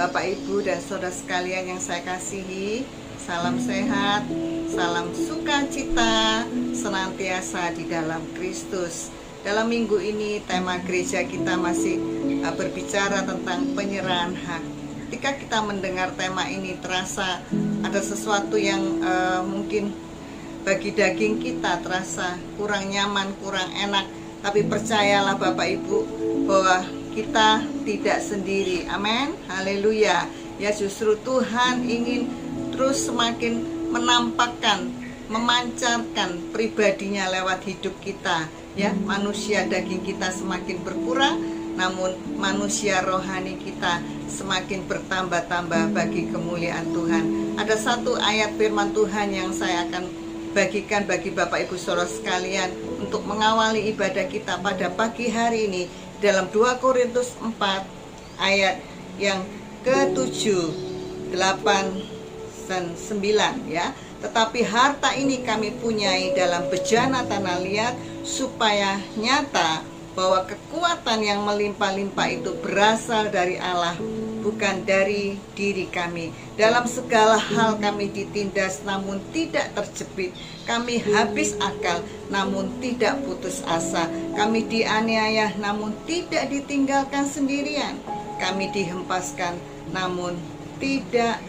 Bapak, Ibu, dan saudara sekalian yang saya kasihi, salam sehat, salam sukacita, senantiasa di dalam Kristus. Dalam minggu ini tema gereja kita masih berbicara tentang penyerahan hak. Ketika kita mendengar tema ini terasa ada sesuatu yang mungkin bagi daging kita terasa kurang nyaman, kurang enak. Tapi percayalah Bapak Ibu bahwa kita tidak sendiri. Amin. Haleluya. Ya, justru Tuhan ingin terus semakin menampakkan, memancarkan pribadinya lewat hidup kita. Ya, manusia daging kita semakin berkurang, namun manusia rohani kita semakin bertambah-tambah bagi kemuliaan Tuhan. Ada satu ayat firman Tuhan yang saya akan bagikan bagi Bapak Ibu Saudara sekalian untuk mengawali ibadah kita pada pagi hari ini dalam 2 Korintus 4 ayat yang ke-7, 8 dan 9 ya. Tetapi harta ini kami punyai dalam bejana tanah liat supaya nyata bahwa kekuatan yang melimpah-limpah itu berasal dari Allah, bukan dari diri kami. Dalam segala hal kami ditindas namun tidak terjepit. Kami habis akal namun tidak putus asa. Kami dianiaya namun tidak ditinggalkan sendirian. Kami dihempaskan namun tidak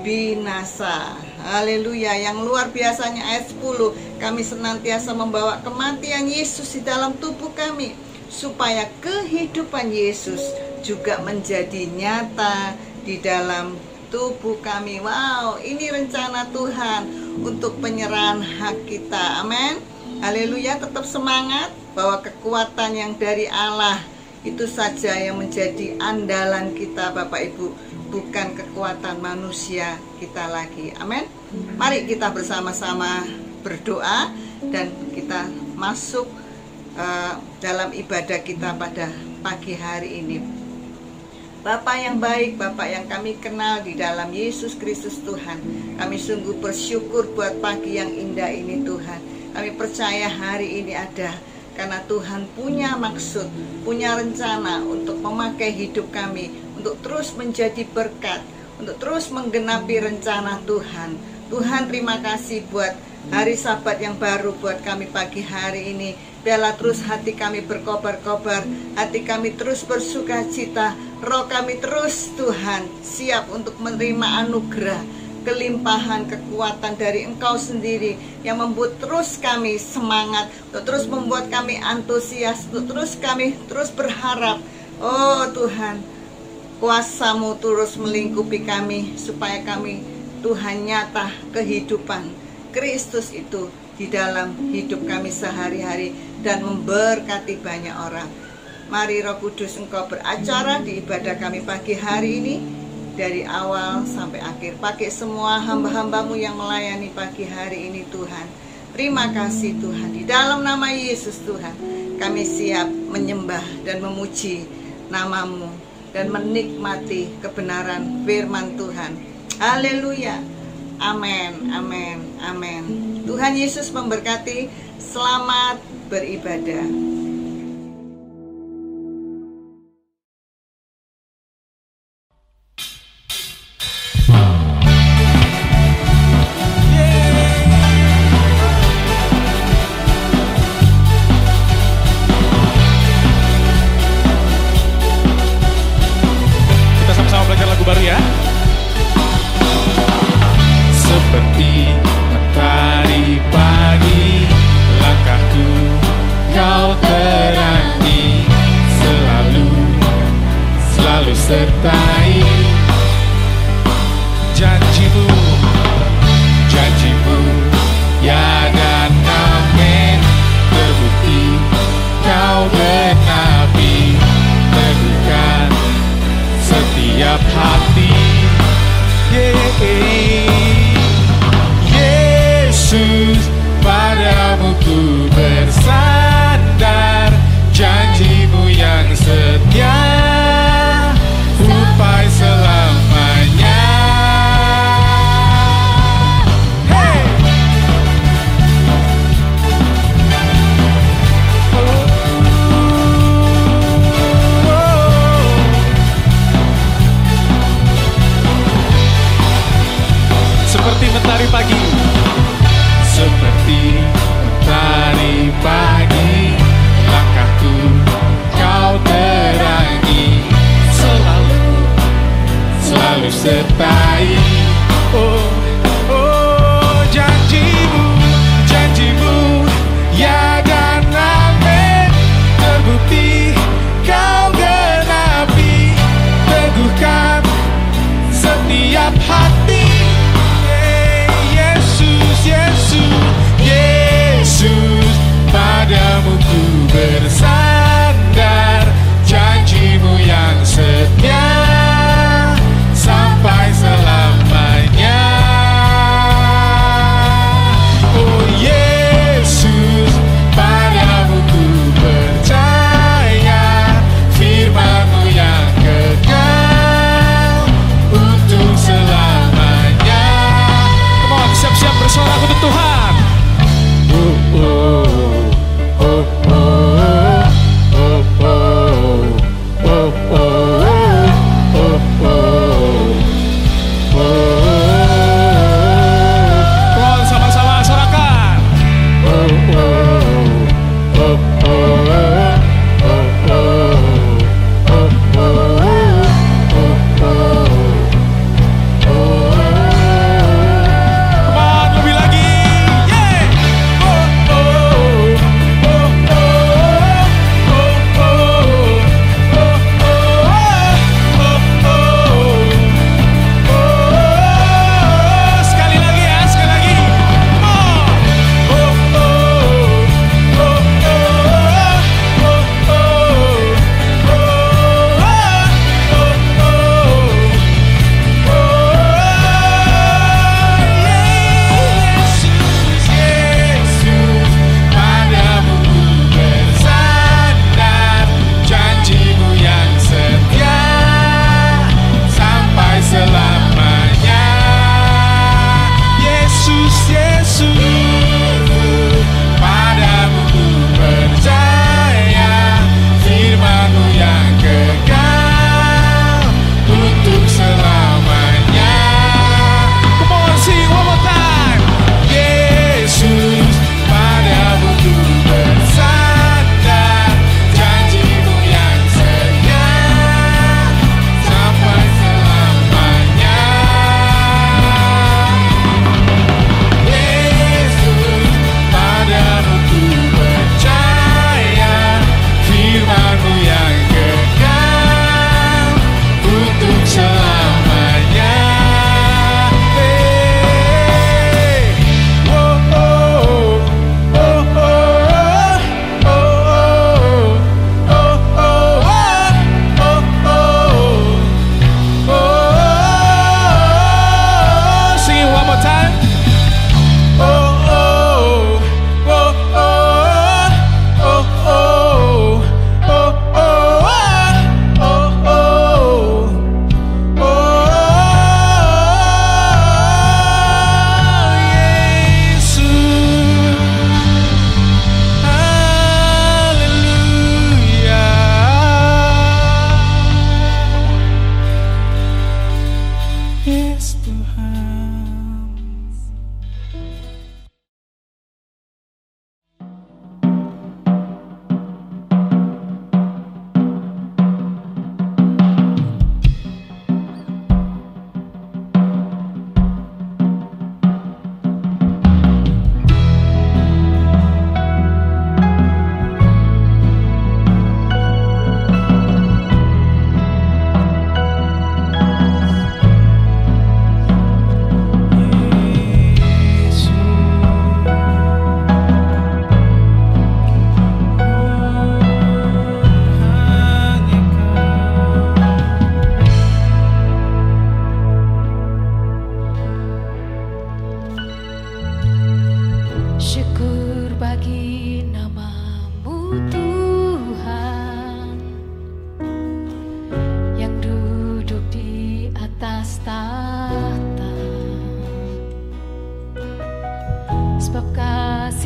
binasa. Haleluya. Yang luar biasanya ayat 10, kami senantiasa membawa kematian Yesus di dalam tubuh kami, supaya kehidupan Yesus juga menjadi nyata di dalam tubuh kami. Wow, ini rencana Tuhan untuk penyerahan hak kita. Amin. Haleluya. Tetap semangat bahwa kekuatan yang dari Allah itu saja yang menjadi andalan kita Bapak Ibu, bukan kekuatan manusia kita lagi. Amin. Mari kita bersama-sama berdoa dan kita masuk dalam ibadah kita pada pagi hari ini. Bapa yang baik, Bapa yang kami kenal di dalam Yesus Kristus Tuhan, kami sungguh bersyukur buat pagi yang indah ini Tuhan. Kami percaya hari ini ada karena Tuhan punya maksud, punya rencana untuk memakai hidup kami, untuk terus menjadi berkat, untuk terus menggenapi rencana Tuhan. Tuhan, terima kasih buat hari Sabat yang baru buat kami pagi hari ini. Biarlah terus hati kami berkobar-kobar, hati kami terus bersuka cita, roh kami terus Tuhan siap untuk menerima anugerah, kelimpahan kekuatan dari Engkau sendiri yang membuat terus kami semangat, untuk terus membuat kami antusias, untuk terus kami terus berharap. Oh Tuhan, kuasa-Mu terus melingkupi kami supaya kami Tuhan nyata kehidupan Kristus itu di dalam hidup kami sehari-hari dan memberkati banyak orang. Mari Roh Kudus Engkau beracara di ibadah kami pagi hari ini, dari awal sampai akhir. Pakai semua hamba-hamba-Mu yang melayani pagi hari ini Tuhan. Terima kasih Tuhan. Di dalam nama Yesus Tuhan, kami siap menyembah dan memuji nama-Mu dan menikmati kebenaran firman Tuhan. Haleluya. Amin, amin, amin. Tuhan Yesus memberkati. Selamat beribadah. Kita sama-sama belajar lagu baru ya. Seperti matahari pagi, langkahku Kau terangi, selalu sertai. Janjimu ya dan amin, terbukti Kau genapi, teguhkan setiap hati. Yesus, padamu ku bersandar, janjimu yang setia, upah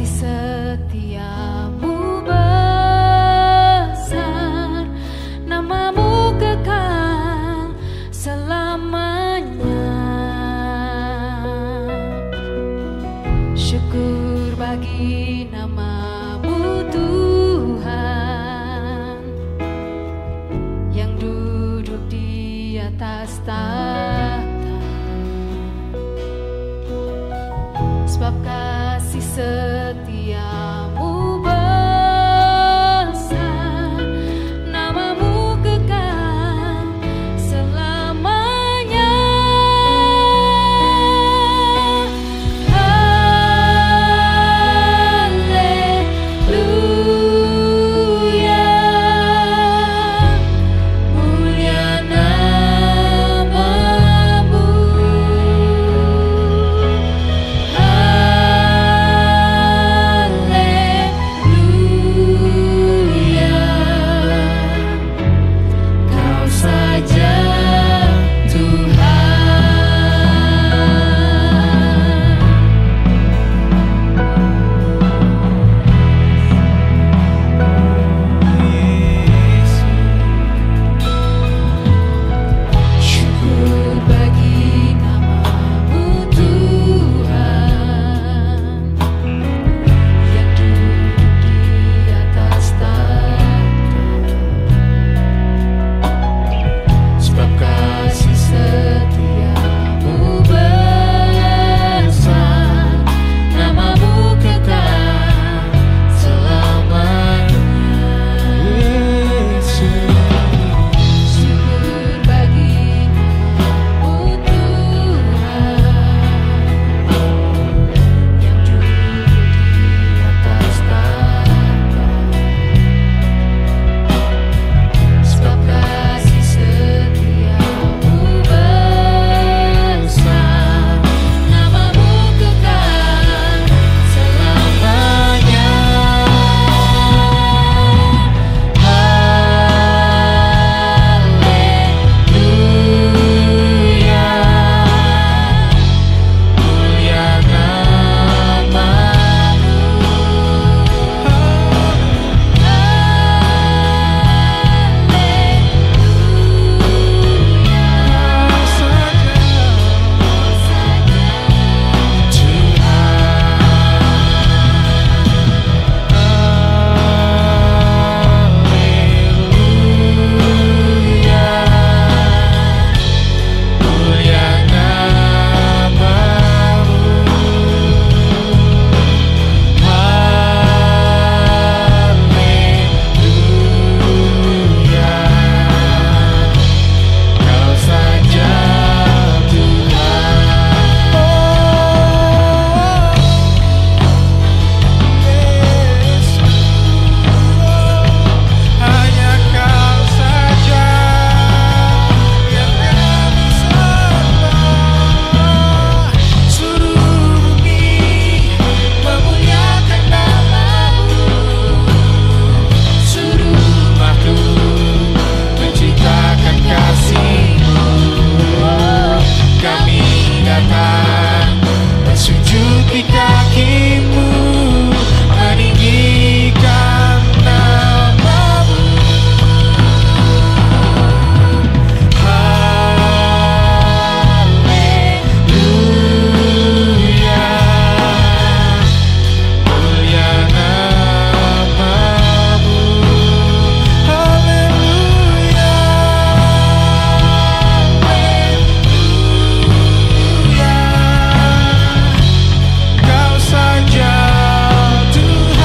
kasih setiamu besar, namamu kekal selamanya. Syukur bagi namamu Tuhan, yang duduk di atas tahta. Sebab kasih setiamu besar, namamu kekal selamanya. Haleluya, mulia namamu. Kau saja syukur bagi namamu Tuhan, yang duduk di atas tahta. Sebab kasih setiamu besar, namamu kekal selamanya. Syukur bagi namamu Tuhan, yang duduk di atas tahta. Sebab kasih setiamu besar, namamu kekal selamanya. Haleluya, mulia Kau saja hanya Kau saja yang kami sembah. Seluruh bumi memuliakan namamu, seluruh makhluk menciptakan kasih-Mu. Kami datang bersujud di kaki-Mu, meninggikan namamu. Haleluya, mulia namamu. Haleluya, haleluya. Kau saja Tuhan.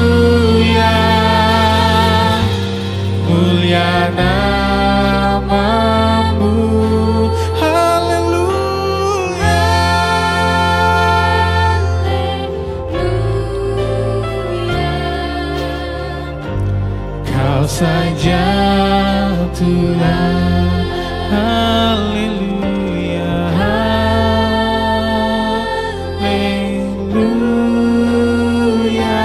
Haleluya, mulia namamu. Haleluya, Kau saja Tuhan. Haleluya, haleluya,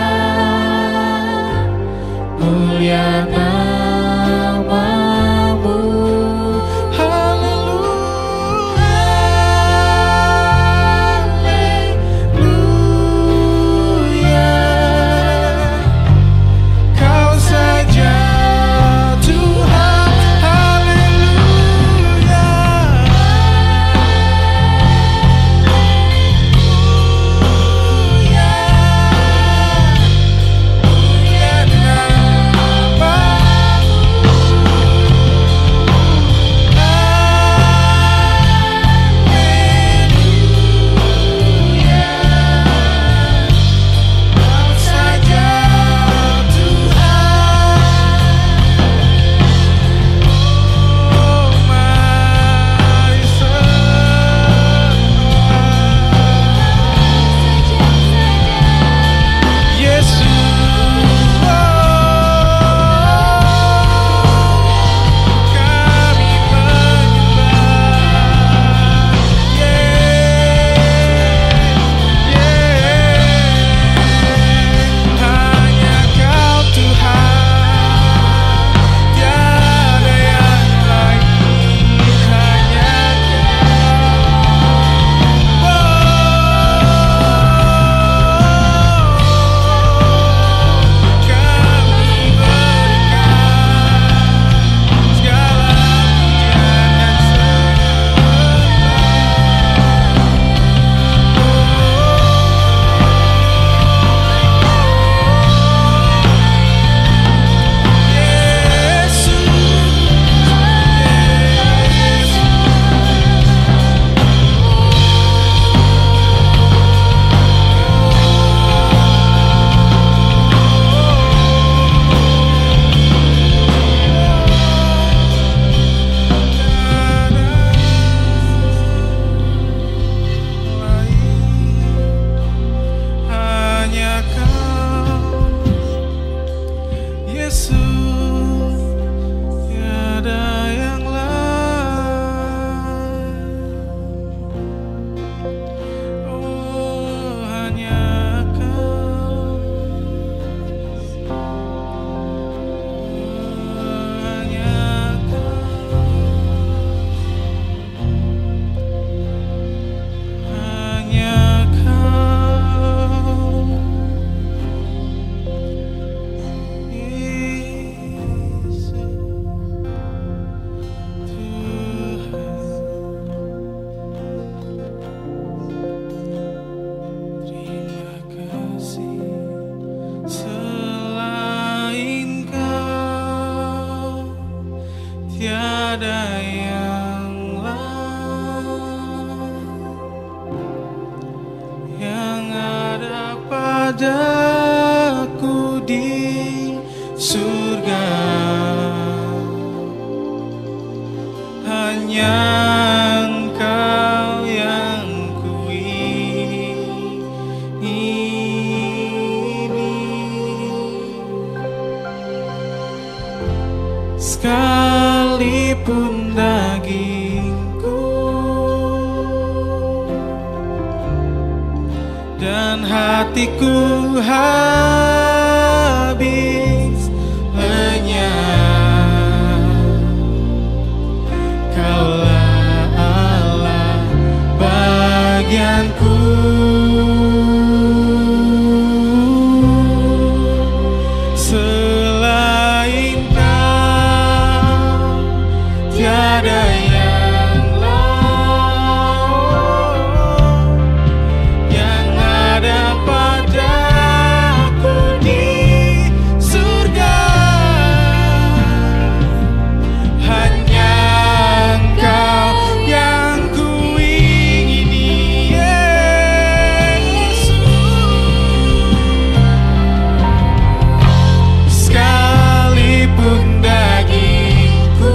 mulia namamu. tiada yang lain yang ada padaku di surga, hanya Engkau yang sekalipun dagingku dan hatiku habis lenyap, Kaulah Allah bagianku. Selain Kau tiada yang lain yang ada padaku di surga, hanya Engkau yang kuingini, Yesus. Sekalipun dagingku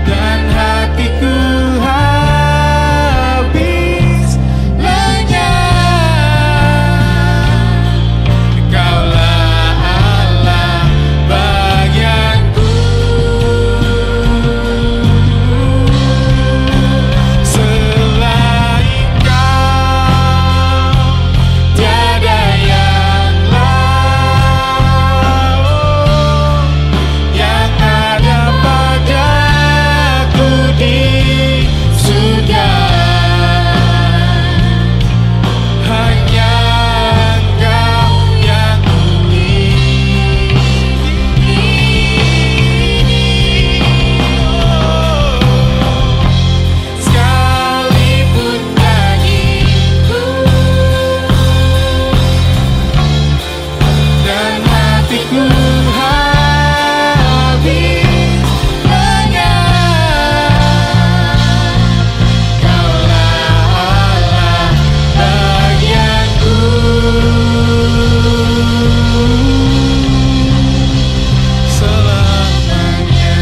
dan hatiku habis lenyap, Kaulah Allah bagianku. Selain Kau tiada yang lain yang ada padaku di surga, hanya Engkau yang sekalipun dagingku dan hatiku habis lenyap, Kaulah Allah bagianku. Selamanya.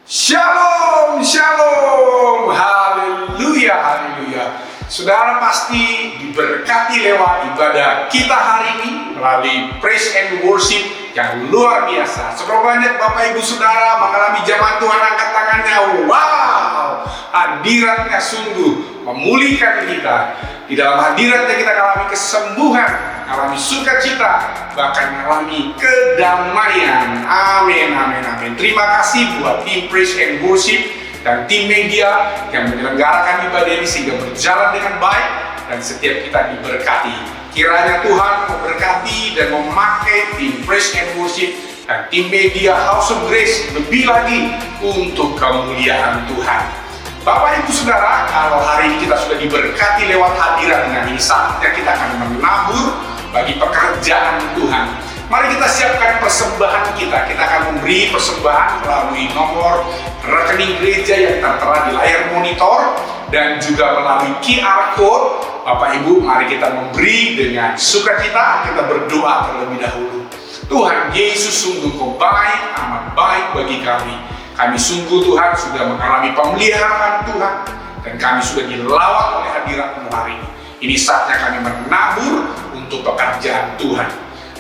Shalom, shalom, haleluya, haleluya. Saudara pasti diberkati lewat ibadah kita hari ini melalui praise and worship yang luar biasa. Seberapa banyak Bapak Ibu Saudara mengalami jamaah Tuhan angkat tangannya. Wow, hadiratnya sungguh memulihkan kita. Di dalam hadiratnya kita mengalami kesembuhan, mengalami sukacita, bahkan mengalami kedamaian. Amin, amin, amin. Terima kasih buat tim Praise and Worship dan tim media yang menyelenggarakan ibadah ini sehingga berjalan dengan baik dan setiap kita diberkati. Kiranya Tuhan memberkati dan memakai tim Praise and Worship dan tim media House of Grace lebih lagi untuk kemuliaan Tuhan. Bapak Ibu Saudara, kalau hari ini kita sudah diberkati lewat hadirat dengan ini, saatnya kita akan menabur bagi pekerjaan Tuhan. Mari kita siapkan persembahan kita. Kita akan memberi persembahan melalui nomor rekening gereja yang tertera di layar monitor dan juga melalui QR Code. Bapak Ibu, mari kita memberi dengan sukacita. Kita berdoa terlebih dahulu. Tuhan Yesus, sungguh Kau baik, amat baik bagi kami. Kami sungguh Tuhan sudah mengalami pemeliharaan Tuhan dan kami sudah dilawat oleh hadirat-Mu hari ini. Ini saatnya kami menabur untuk pekerjaan Tuhan.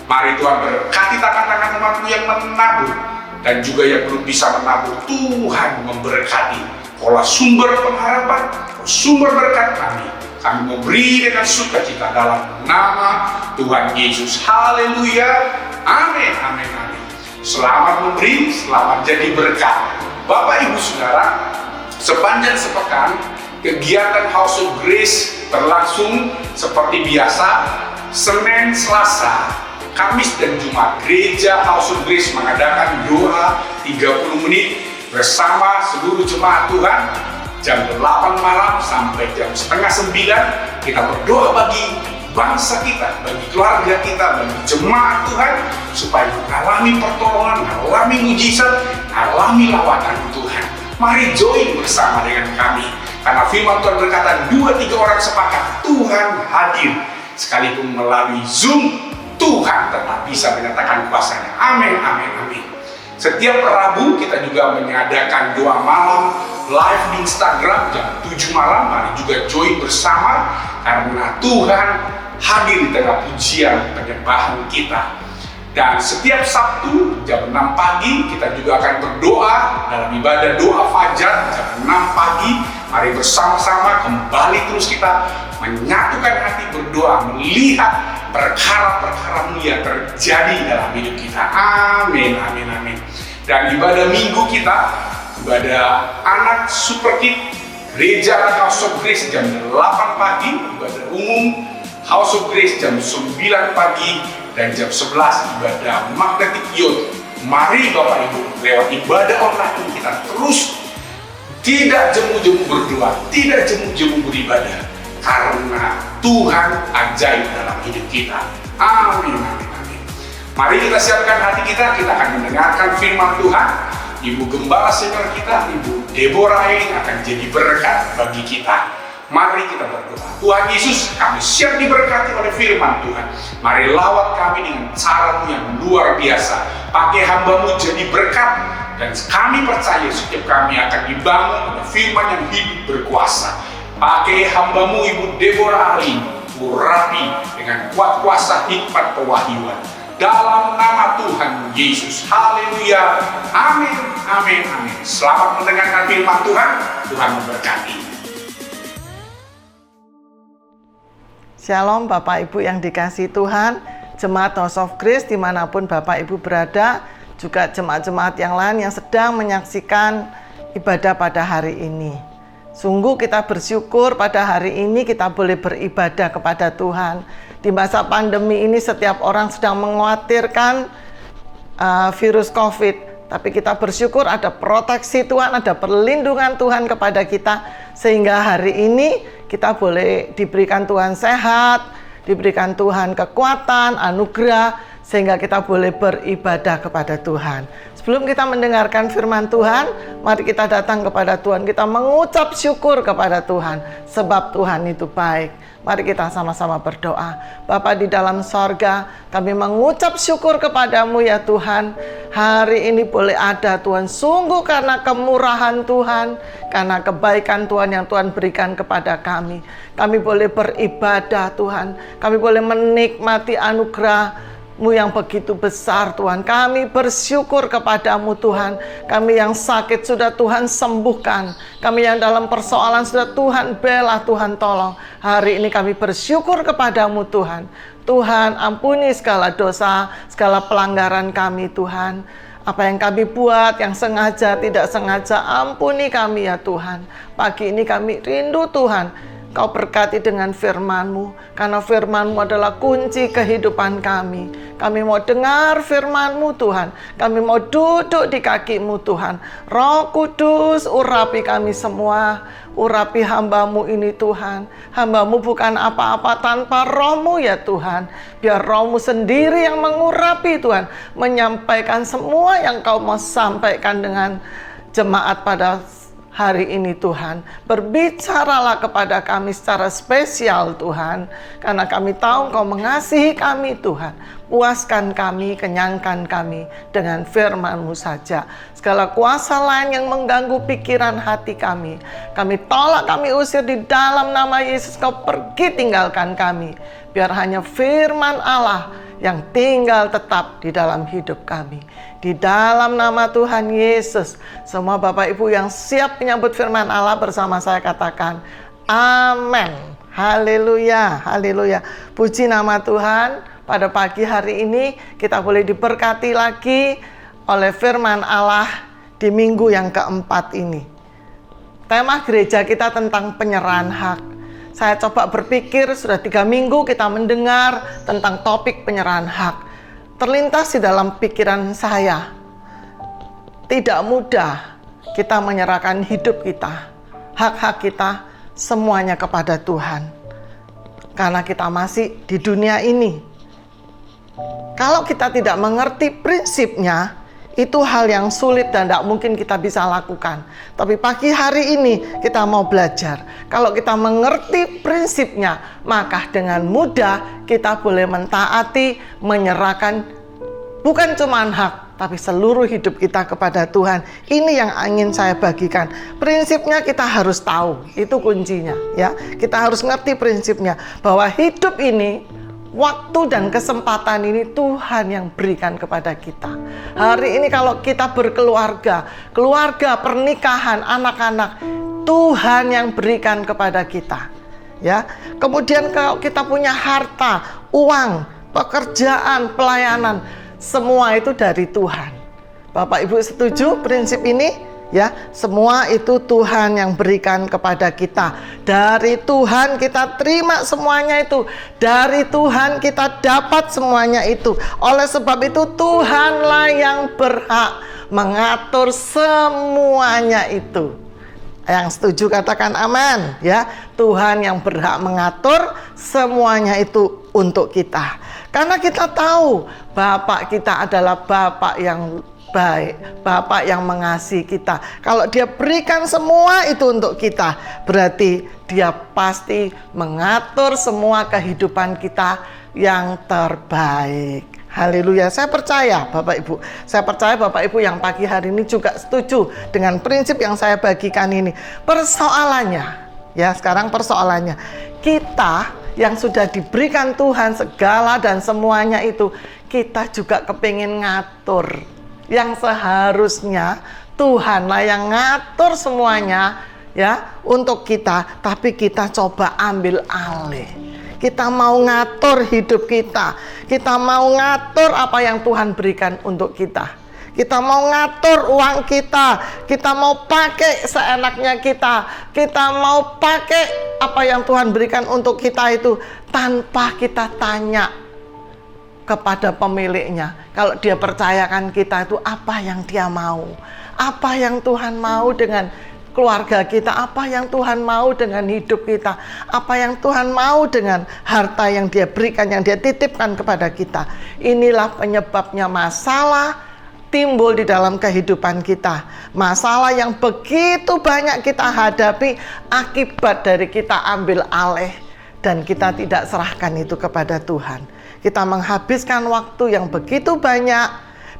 Mari Tuhan berkati tangan-tangan umat-Mu yang menabur dan juga yang belum bisa menabur. Tuhan memberkati. Kaulah sumber pengharapan, sumber berkat kami. Kami memberi dengan sukacita dalam nama Tuhan Yesus. Haleluya. Amin, amin, amin. Selamat memberi, selamat jadi berkat. Bapak Ibu Saudara, sepanjang sepekan kegiatan House of Grace berlangsung seperti biasa. Senin, Selasa Kamis dan Jumat, Gereja House of Grace mengadakan doa 30 menit bersama seluruh jemaat Tuhan. Jam 8 malam sampai jam setengah 9 kita berdoa bagi bangsa kita, bagi keluarga kita, bagi jemaat Tuhan, supaya mengalami pertolongan, mengalami mujizat, mengalami lawatan Tuhan. Mari join bersama dengan kami, karena firman Tuhan berkata 2-3 orang sepakat, Tuhan hadir. Sekalipun melalui Zoom, Tuhan tetap bisa menyatakan kuasanya. Amin, amin, amin. Setiap Rabu kita juga mengadakan doa malam live di Instagram jam 7 malam. Mari juga join bersama, karena Tuhan hadir di tengah pujian penyembahan kita. Dan setiap Sabtu jam 6 pagi kita juga akan berdoa dalam ibadah doa fajar jam 6 pagi. Mari bersama-sama kembali terus kita menyatukan hati berdoa, melihat perkara-perkara mulia terjadi dalam hidup kita. Amin, amin, amin. Dan ibadah minggu kita, ibadah anak Super Kid Gereja House of Grace jam 8 pagi, ibadah umum House of Grace jam 9 pagi, dan jam 11 ibadah Magnetic Youth. Mari Bapak Ibu, lewat ibadah online ini kita terus tidak jemu-jemu berdoa, tidak jemu-jemu beribadah, karena Tuhan ajaib dalam hidup kita. Amin, amin, amin. Mari kita siapkan hati kita akan mendengarkan firman Tuhan. Ibu Gembala senior kita, Ibu Deborah ini akan jadi berkat bagi kita. Mari kita berdoa. Tuhan Yesus, kami siap diberkati oleh firman Tuhan. Mari lawat kami dengan cara-Mu yang luar biasa. Pakai hamba-Mu jadi berkat. Dan kami percaya setiap kami akan dibangun oleh firman yang hidup berkuasa. Pakai hamba-Mu Ibu Deborah Ali, urapi dengan kuat kuasa hikmat pewahyuan. Dalam nama Tuhan Yesus. Haleluya. Amin, amin, amin. Selamat mendengarkan firman Tuhan. Tuhan memberkati. Shalom Bapak Ibu yang dikasihi Tuhan, Jemaat House of Grace dimanapun Bapak Ibu berada, juga jemaat-jemaat yang lain yang sedang menyaksikan ibadah pada hari ini. Sungguh kita bersyukur pada hari ini kita boleh beribadah kepada Tuhan. Di masa pandemi ini setiap orang sedang mengkhawatirkan virus COVID. Tapi kita bersyukur ada proteksi Tuhan, ada perlindungan Tuhan kepada kita. Sehingga hari ini kita boleh diberikan Tuhan sehat, diberikan Tuhan kekuatan, anugerah, sehingga kita boleh beribadah kepada Tuhan. Sebelum kita mendengarkan firman Tuhan, mari kita datang kepada Tuhan. Kita mengucap syukur kepada Tuhan, sebab Tuhan itu baik. Mari kita sama-sama berdoa. Bapa di dalam sorga, kami mengucap syukur kepadamu ya Tuhan. Hari ini boleh ada Tuhan, sungguh karena kemurahan Tuhan, karena kebaikan Tuhan yang Tuhan berikan kepada kami. Kami boleh beribadah Tuhan, kami boleh menikmati anugerah-Mu yang begitu besar Tuhan. Kami bersyukur kepadamu Tuhan. Kami yang sakit sudah Tuhan sembuhkan. Kami yang dalam persoalan sudah Tuhan bela, Tuhan tolong. Hari ini kami bersyukur kepadamu Tuhan. Tuhan ampuni segala dosa, segala pelanggaran kami Tuhan. Apa yang kami buat, yang sengaja, tidak sengaja, ampuni kami ya Tuhan. Pagi ini kami rindu Tuhan. Kau berkati dengan firman-Mu, karena firman-Mu adalah kunci kehidupan kami. Kami mau dengar firman-Mu Tuhan. Kami mau duduk di kaki-Mu Tuhan. Roh Kudus, urapi kami semua. Urapi hamba-Mu ini Tuhan. Hamba-Mu bukan apa-apa tanpa Roh-Mu ya Tuhan. Biar Roh-Mu sendiri yang mengurapi Tuhan. Menyampaikan semua yang Kau mau sampaikan dengan jemaat pada hari ini Tuhan. Berbicaralah kepada kami secara spesial Tuhan. Karena kami tahu Engkau mengasihi kami Tuhan. Puaskan kami, kenyangkan kami dengan firman-Mu saja. Segala kuasa lain yang mengganggu pikiran hati kami, kami tolak, kami usir di dalam nama Yesus. Kau pergi tinggalkan kami. Biar hanya firman Allah yang tinggal tetap di dalam hidup kami. Di dalam nama Tuhan Yesus, semua Bapak Ibu yang siap menyambut firman Allah bersama saya katakan, amin. Haleluya, haleluya. Puji nama Tuhan. Pada pagi hari ini kita boleh diberkati lagi oleh firman Allah di minggu yang keempat ini. Tema gereja kita tentang penyerahan hak. Saya coba berpikir sudah 3 minggu kita mendengar tentang topik penyerahan hak. terlintas di dalam pikiran saya, tidak mudah kita menyerahkan hidup kita, hak-hak kita, semuanya kepada Tuhan. Karena kita masih di dunia ini. Kalau kita tidak mengerti prinsipnya, itu hal yang sulit dan tidak mungkin kita bisa lakukan. Tapi pagi hari ini kita mau belajar. Kalau kita mengerti prinsipnya, maka dengan mudah kita boleh mentaati, menyerahkan bukan cuma hak, tapi seluruh hidup kita kepada Tuhan. Ini yang ingin saya bagikan. Prinsipnya kita harus tahu, itu kuncinya ya. Kita harus ngerti prinsipnya bahwa hidup ini, waktu dan kesempatan ini Tuhan yang berikan kepada kita. Hari ini kalau kita berkeluarga, keluarga, pernikahan, anak-anak, Tuhan yang berikan kepada kita. Ya. Kemudian kalau kita punya harta, uang, pekerjaan, pelayanan, semua itu dari Tuhan. Bapak Ibu setuju prinsip ini? Ya, semua itu Tuhan yang berikan kepada kita. Dari Tuhan kita terima semuanya itu. Dari Tuhan kita dapat semuanya itu. Oleh sebab itu Tuhanlah yang berhak mengatur semuanya itu. Yang setuju katakan amin ya. Tuhan yang berhak mengatur semuanya itu untuk kita. Karena kita tahu Bapak kita adalah Bapak yang baik, Bapak yang mengasihi kita. Kalau Dia berikan semua itu untuk kita, berarti Dia pasti mengatur semua kehidupan kita yang terbaik. Haleluya. Saya percaya Bapak Ibu, saya percaya Bapak Ibu yang pagi hari ini juga setuju dengan prinsip yang saya bagikan ini. Persoalannya, ya sekarang persoalannya, kita yang sudah diberikan Tuhan segala dan semuanya itu, kita juga kepingin ngatur. Yang seharusnya Tuhanlah yang ngatur semuanya ya untuk kita, tapi kita coba ambil alih. Kita mau ngatur hidup kita. Kita mau ngatur apa yang Tuhan berikan untuk kita. Kita mau ngatur uang kita. Kita mau pakai seenaknya kita. Kita mau pakai apa yang Tuhan berikan untuk kita itu tanpa kita tanya kepada pemiliknya. Kalau Dia percayakan kita itu apa yang Dia mau, apa yang Tuhan mau dengan keluarga kita, apa yang Tuhan mau dengan hidup kita, apa yang Tuhan mau dengan harta yang Dia berikan, yang Dia titipkan kepada kita. Inilah penyebabnya masalah timbul di dalam kehidupan kita. Masalah yang begitu banyak kita hadapi akibat dari kita ambil alih dan kita tidak serahkan itu kepada Tuhan. Kita menghabiskan waktu yang begitu banyak,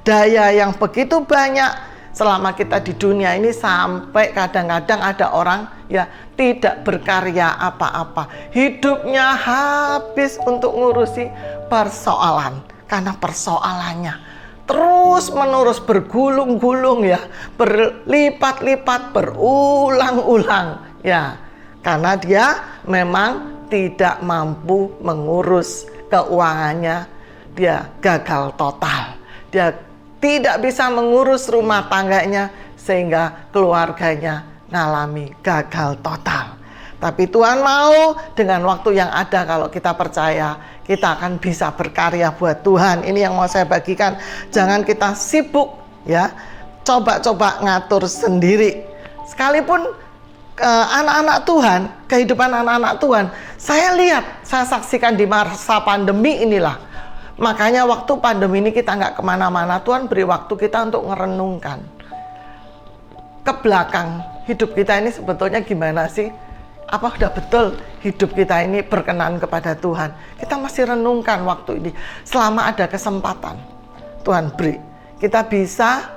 daya yang begitu banyak selama kita di dunia ini, sampai kadang-kadang ada orang ya tidak berkarya apa-apa. Hidupnya habis untuk ngurusi persoalan, karena persoalannya terus menerus bergulung-gulung ya, berlipat-lipat, berulang-ulang ya, karena dia memang tidak mampu mengurus keuangannya. Dia gagal total, dia tidak bisa mengurus rumah tangganya sehingga keluarganya ngalami gagal total. Tapi Tuhan mau dengan waktu yang ada, kalau kita percaya, kita akan bisa berkarya buat Tuhan. Ini yang mau saya bagikan. Jangan kita sibuk ya, coba-coba ngatur sendiri. Sekalipun anak-anak Tuhan, kehidupan anak-anak Tuhan, saya lihat, saya saksikan di masa pandemi inilah. Makanya waktu pandemi ini kita nggak kemana-mana, Tuhan beri waktu kita untuk merenungkan ke belakang hidup kita ini sebetulnya gimana sih? Apa sudah betul hidup kita ini berkenan kepada Tuhan? Kita masih renungkan waktu ini. Selama ada kesempatan Tuhan beri, kita bisa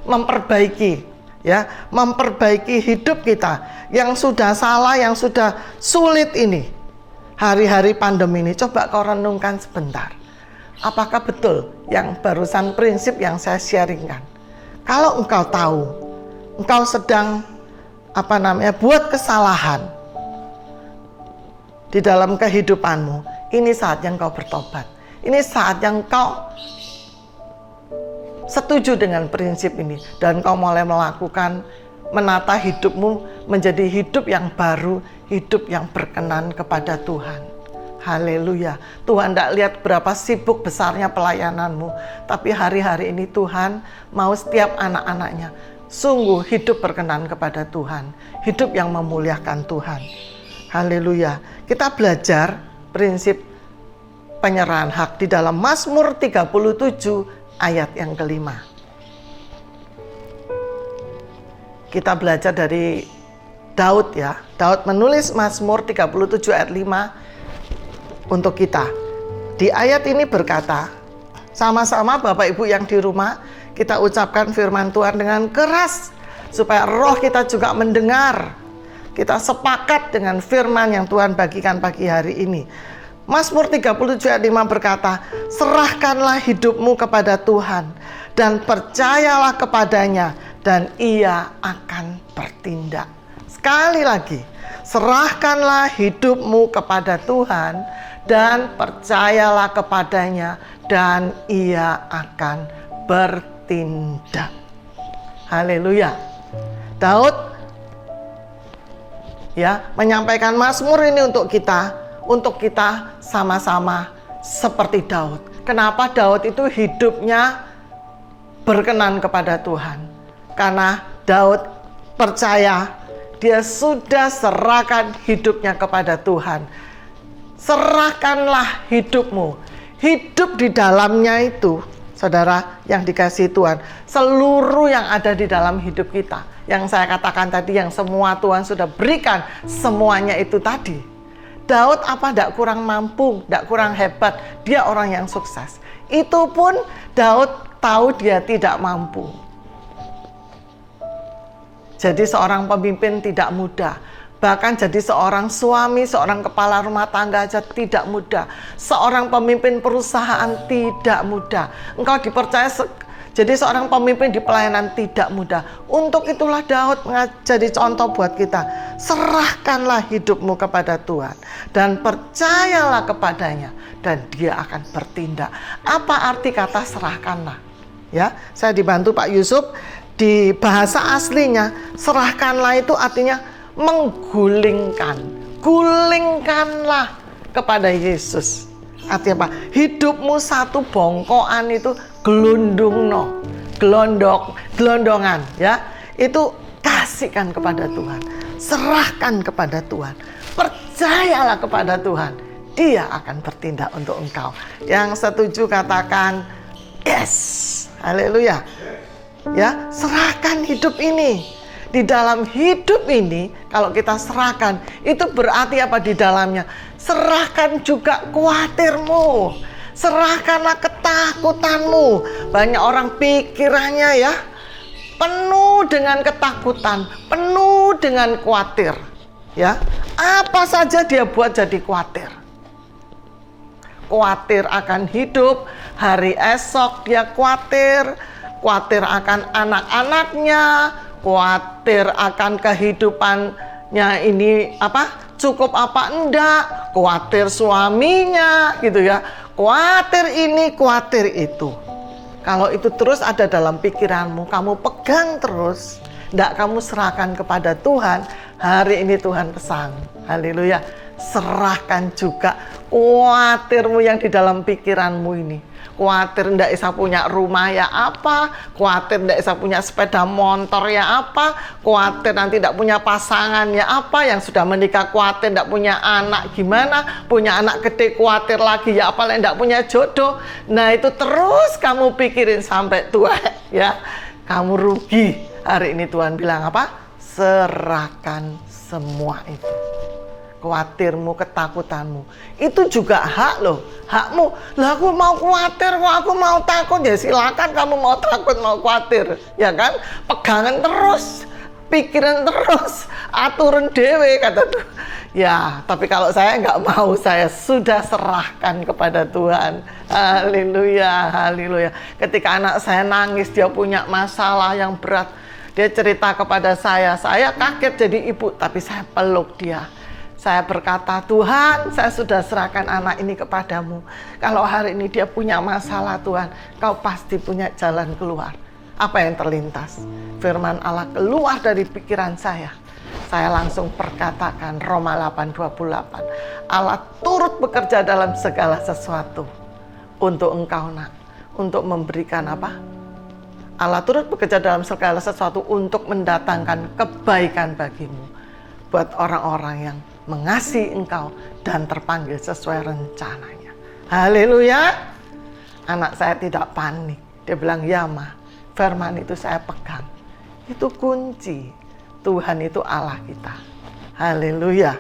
memperbaiki ya, memperbaiki hidup kita yang sudah salah, yang sudah sulit ini. Hari-hari pandemi ini, coba kau renungkan sebentar. Apakah betul yang barusan prinsip yang saya sharingkan? Kalau engkau tahu, engkau sedang buat kesalahan di dalam kehidupanmu, ini saatnya engkau bertobat. Ini saat yang engkau setuju dengan prinsip ini dan kau mulai melakukan, menata hidupmu menjadi hidup yang baru, hidup yang berkenan kepada Tuhan. Haleluya. Tuhan tidak lihat berapa sibuk besarnya pelayananmu, tapi hari-hari ini Tuhan mau setiap anak-anaknya sungguh hidup berkenan kepada Tuhan, hidup yang memuliakan Tuhan. Haleluya. Kita belajar prinsip penyerahan hak di dalam Mazmur 37 ayat yang kelima. Kita belajar dari Daud ya. Daud menulis Mazmur 37 ayat 5 untuk kita. Di ayat ini berkata, sama-sama Bapak Ibu yang di rumah, kita ucapkan firman Tuhan dengan keras, supaya roh kita juga mendengar. Kita sepakat dengan firman yang Tuhan bagikan pagi hari ini. Mazmur 37 ayat 5 berkata, serahkanlah hidupmu kepada Tuhan, dan percayalah kepadanya, dan Ia akan bertindak. Sekali lagi, serahkanlah hidupmu kepada Tuhan, dan percayalah kepadanya, dan Ia akan bertindak. Haleluya. Daud ya menyampaikan Mazmur ini untuk kita sama-sama seperti Daud. Kenapa Daud itu hidupnya berkenan kepada Tuhan? Karena Daud percaya dia sudah serahkan hidupnya kepada Tuhan. Serahkanlah hidupmu. Hidup di dalamnya itu, saudara yang dikasihi Tuhan, seluruh yang ada di dalam hidup kita, yang saya katakan tadi, yang semua Tuhan sudah berikan, semuanya itu tadi. Daud apa tidak kurang mampu, tidak kurang hebat, dia orang yang sukses. Itu pun Daud tahu dia tidak mampu. Jadi seorang pemimpin tidak mudah. Bahkan jadi seorang suami, seorang kepala rumah tangga aja tidak mudah. Seorang pemimpin perusahaan tidak mudah. Engkau dipercaya jadi seorang pemimpin di pelayanan tidak mudah. Untuk itulah Daud jadi contoh buat kita. Serahkanlah hidupmu kepada Tuhan dan percayalah kepadanya, dan Dia akan bertindak. Apa arti kata serahkanlah? Ya, saya dibantu Pak Yusuf. Di bahasa aslinya, serahkanlah itu artinya menggulingkan. Gulingkanlah kepada Yesus. Artinya apa? Hidupmu satu bongkoan itu gelondongan ya. Itu kasihkan kepada Tuhan. Serahkan kepada Tuhan. Percayalah kepada Tuhan. Dia akan bertindak untuk engkau. Yang setuju katakan yes. Haleluya. Ya, serahkan hidup ini. Di dalam hidup ini, kalau kita serahkan, itu berarti apa di dalamnya? Serahkan juga khawatirmu. Serahkanlah ketakutanmu. Banyak orang pikirannya ya penuh dengan ketakutan, penuh dengan khawatir. Ya, apa saja dia buat jadi khawatir. Khawatir akan hidup, hari esok dia khawatir akan anak-anaknya, khawatir akan kehidupannya ini cukup apa enggak, khawatir suaminya gitu ya, khawatir ini, khawatir itu. Kalau itu terus ada dalam pikiranmu, kamu pegang terus, enggak kamu serahkan kepada Tuhan, hari ini Tuhan pesan, haleluya, serahkan juga khawatirmu yang di dalam pikiranmu ini. Khawatir ndak bisa punya rumah ya apa, khawatir ndak bisa punya sepeda motor ya apa, khawatir nanti ndak punya pasangan ya apa, yang sudah menikah khawatir ndak punya anak gimana, punya anak gede khawatir lagi ya apa, ndak punya jodoh. Nah itu terus kamu pikirin sampai tua ya, kamu rugi. Hari ini Tuhan bilang apa? Serahkan semua itu. Khawatirmu, ketakutanmu, itu juga hak loh, hakmu. Lah aku mau khawatir, kok aku mau takut, ya silakan kamu mau takut, mau khawatir, ya kan? Pegangan terus, pikiran terus, aturan dewe kata tuh. Ya, tapi kalau saya nggak mau, saya sudah serahkan kepada Tuhan. Haleluya, haleluya. Ketika anak saya nangis, dia punya masalah yang berat, dia cerita kepada saya kaget jadi ibu, tapi saya peluk dia. Saya berkata, Tuhan, saya sudah serahkan anak ini kepadamu. Kalau hari ini dia punya masalah, Tuhan, kau pasti punya jalan keluar. Apa yang terlintas? Firman Allah keluar dari pikiran saya. Saya langsung perkatakan Roma 8:28. Allah turut bekerja dalam segala sesuatu untuk engkau, nak. Untuk memberikan apa? Allah turut bekerja dalam segala sesuatu untuk mendatangkan kebaikan bagimu. Buat orang-orang yang mengasihi engkau dan terpanggil sesuai rencananya. Haleluya. Anak saya tidak panik. Dia bilang, ya Ma, firman itu saya pegang. Itu kunci. Tuhan itu Allah kita. Haleluya.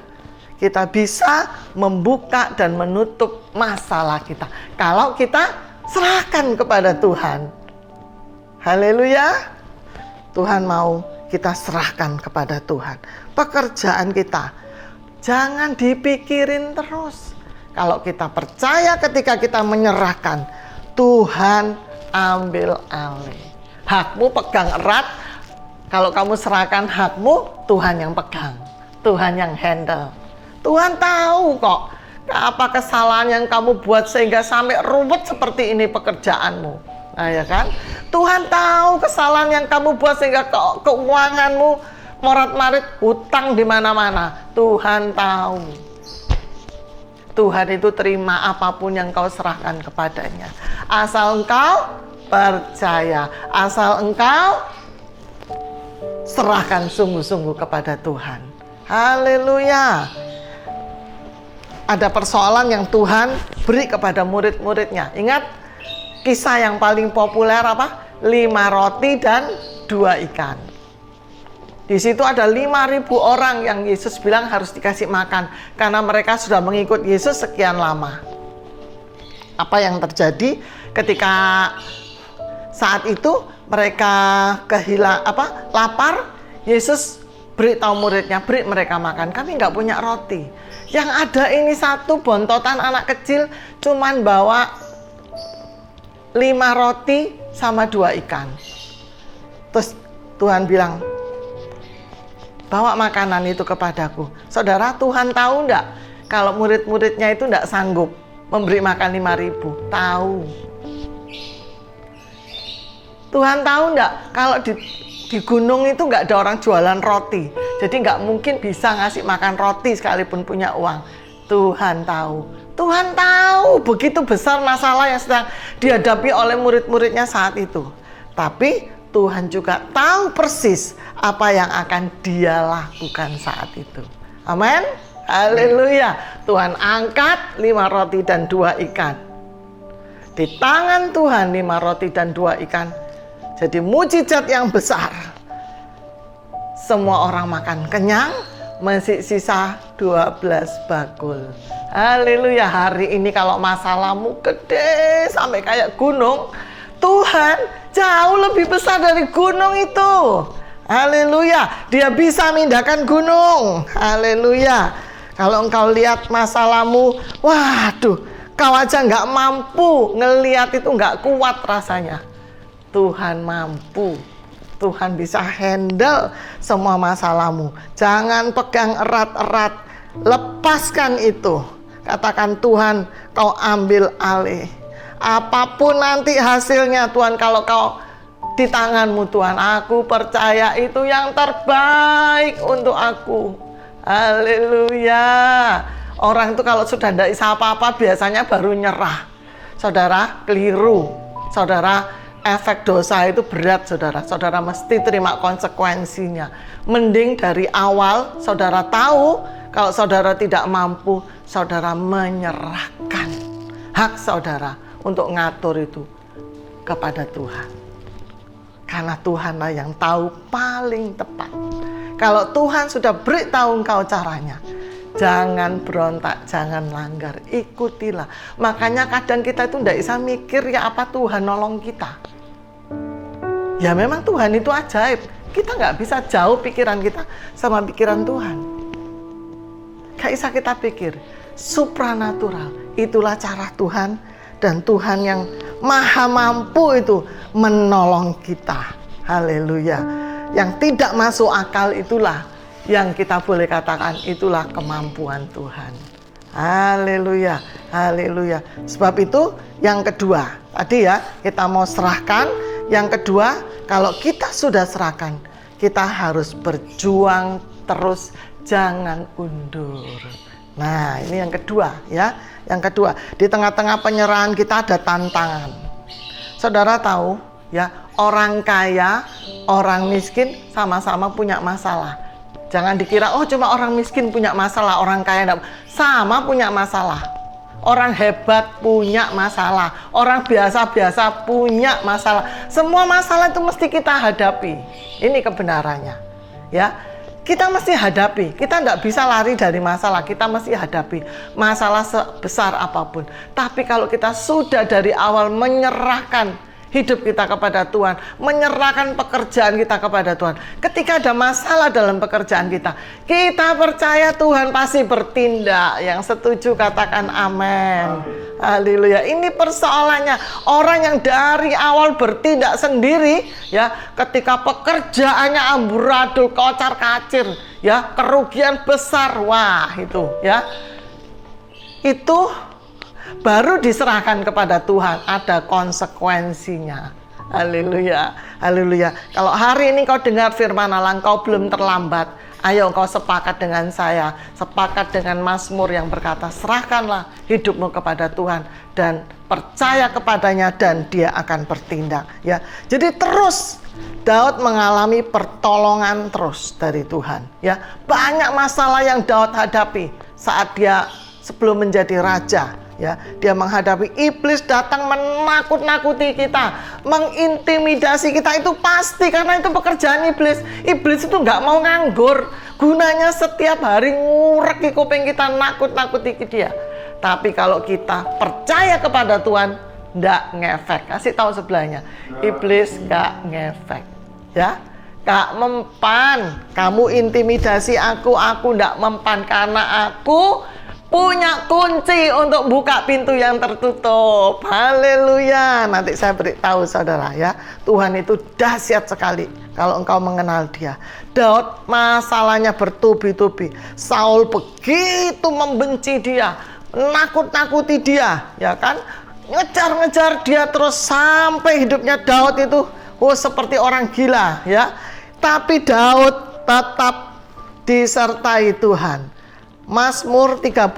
Kita bisa membuka dan menutup masalah kita kalau kita serahkan kepada Tuhan. Haleluya. Tuhan mau kita serahkan kepada Tuhan. Pekerjaan kita jangan dipikirin terus. Kalau kita percaya ketika kita menyerahkan, Tuhan ambil alih. Hakmu pegang erat. Kalau kamu serahkan hakmu, Tuhan yang pegang. Tuhan yang handle. Tuhan tahu kok apa kesalahan yang kamu buat sehingga sampai ruwet seperti ini pekerjaanmu. Nah ya kan? Tuhan tahu kesalahan yang kamu buat sehingga keuanganmu morat-marit, hutang di mana-mana. Tuhan tahu. Tuhan itu terima apapun yang kau serahkan kepadanya. Asal engkau percaya, asal engkau serahkan sungguh-sungguh kepada Tuhan. Haleluya. Ada persoalan yang Tuhan beri kepada murid-muridnya. Ingat kisah yang paling populer apa? 5 roti dan 2 ikan. Di situ ada 5.000 orang yang Yesus bilang harus dikasih makan karena mereka sudah mengikut Yesus sekian lama. Apa yang terjadi ketika saat itu mereka lapar? Yesus beritahu muridnya, beri mereka makan. Kami nggak punya roti. Yang ada ini satu bontotan anak kecil cuman bawa 5 roti sama 2 ikan. Terus Tuhan bilang, bawa makanan itu kepadaku. Saudara, Tuhan tahu enggak kalau murid-muridnya itu enggak sanggup memberi makan 5.000? Tahu. Tuhan tahu enggak kalau di gunung itu enggak ada orang jualan roti. Jadi enggak mungkin bisa ngasih makan roti sekalipun punya uang. Tuhan tahu. Tuhan tahu begitu besar masalah yang sedang dihadapi oleh murid-muridnya saat itu. Tapi Tuhan juga tahu persis apa yang akan Dia lakukan saat itu. Amin. Haleluya. Tuhan angkat 5 roti dan 2 ikan. Di tangan Tuhan 5 roti dan 2 ikan. Jadi mujizat yang besar. Semua orang makan kenyang, masih sisa 12 bakul. Haleluya. Hari ini kalau masalahmu gede sampai kayak gunung, Tuhan jauh lebih besar dari gunung itu. Haleluya. Dia bisa mindahkan gunung. Haleluya. Kalau engkau lihat masalahmu, waduh, kau aja nggak mampu ngelihat itu, nggak kuat rasanya. Tuhan mampu. Tuhan bisa handle semua masalahmu. Jangan pegang erat-erat. Lepaskan itu. Katakan, Tuhan, kau ambil alih. Apapun nanti hasilnya, Tuhan, kalau kau di tanganmu, Tuhan, aku percaya itu yang terbaik untuk aku. Haleluya. Orang itu kalau sudah tidak bisa apa-apa biasanya baru nyerah. Saudara, keliru. Saudara, efek dosa itu berat, saudara. Saudara mesti terima konsekuensinya. Mending dari awal saudara tahu kalau saudara tidak mampu, saudara menyerahkan hak saudara untuk ngatur itu kepada Tuhan. Karena Tuhanlah yang tahu paling tepat. Kalau Tuhan sudah beritahu engkau caranya, jangan berontak, jangan langgar, ikutilah. Makanya kadang kita itu tidak bisa mikir ya apa Tuhan nolong kita. Ya memang Tuhan itu ajaib. Kita nggak bisa jauh pikiran kita sama pikiran Tuhan. Gak bisa kita pikir. Supranatural, itulah cara Tuhan. Dan Tuhan yang maha mampu itu menolong kita. Haleluya. Yang tidak masuk akal itulah yang kita boleh katakan itulah kemampuan Tuhan. Haleluya. Haleluya. Sebab itu yang kedua, tadi ya kita mau serahkan. Yang kedua, kalau kita sudah serahkan, kita harus berjuang terus, jangan undur. Nah, ini yang kedua ya. Yang kedua, di tengah-tengah penyerahan kita ada tantangan. Saudara tahu ya, orang kaya, orang miskin sama-sama punya masalah. Jangan dikira, oh cuma orang miskin punya masalah, orang kaya enggak. Sama punya masalah. Orang hebat punya masalah, orang biasa-biasa punya masalah. Semua masalah itu mesti kita hadapi. Ini kebenarannya. Ya, kita mesti hadapi. Kita tidak bisa lari dari masalah. Kita mesti hadapi masalah sebesar apapun. Tapi kalau kita sudah dari awal menyerahkan hidup kita kepada Tuhan, menyerahkan pekerjaan kita kepada Tuhan. Ketika ada masalah dalam pekerjaan kita, kita percaya Tuhan pasti bertindak. Yang setuju katakan amin. Haleluya. Ini persoalannya orang yang dari awal bertindak sendiri, ya, ketika pekerjaannya amburadul, kocar-kacir, ya, kerugian besar, wah itu, ya, itu baru diserahkan kepada Tuhan, ada konsekuensinya. Haleluya, haleluya. Kalau hari ini kau dengar firman Allah, kau belum terlambat. Ayo kau sepakat dengan saya, sepakat dengan Mazmur yang berkata, serahkanlah hidupmu kepada Tuhan dan percaya kepadanya dan Dia akan bertindak. Ya, jadi terus Daud mengalami pertolongan terus dari Tuhan. Ya, banyak masalah yang Daud hadapi saat dia sebelum menjadi raja. Ya, dia menghadapi iblis datang menakut-nakuti kita, mengintimidasi kita, itu pasti karena itu pekerjaan iblis. Iblis itu nggak mau nganggur, gunanya setiap hari ngurek kuping kita, nakut-nakuti dia. Tapi kalau kita percaya kepada Tuhan, nggak ngefek. Kasih tahu sebelahnya, iblis nggak ngefek, ya. Gak mempan. Kamu intimidasi aku nggak mempan karena aku punya kunci untuk buka pintu yang tertutup. Haleluya. Nanti saya beritahu saudara ya, Tuhan itu dahsyat sekali kalau engkau mengenal Dia. Daud masalahnya bertubi-tubi. Saul begitu membenci dia, nakut-nakuti dia, ya kan? Ngejar-ngejar dia terus sampai hidupnya Daud itu seperti orang gila, ya. Tapi Daud tetap disertai Tuhan. Mazmur 35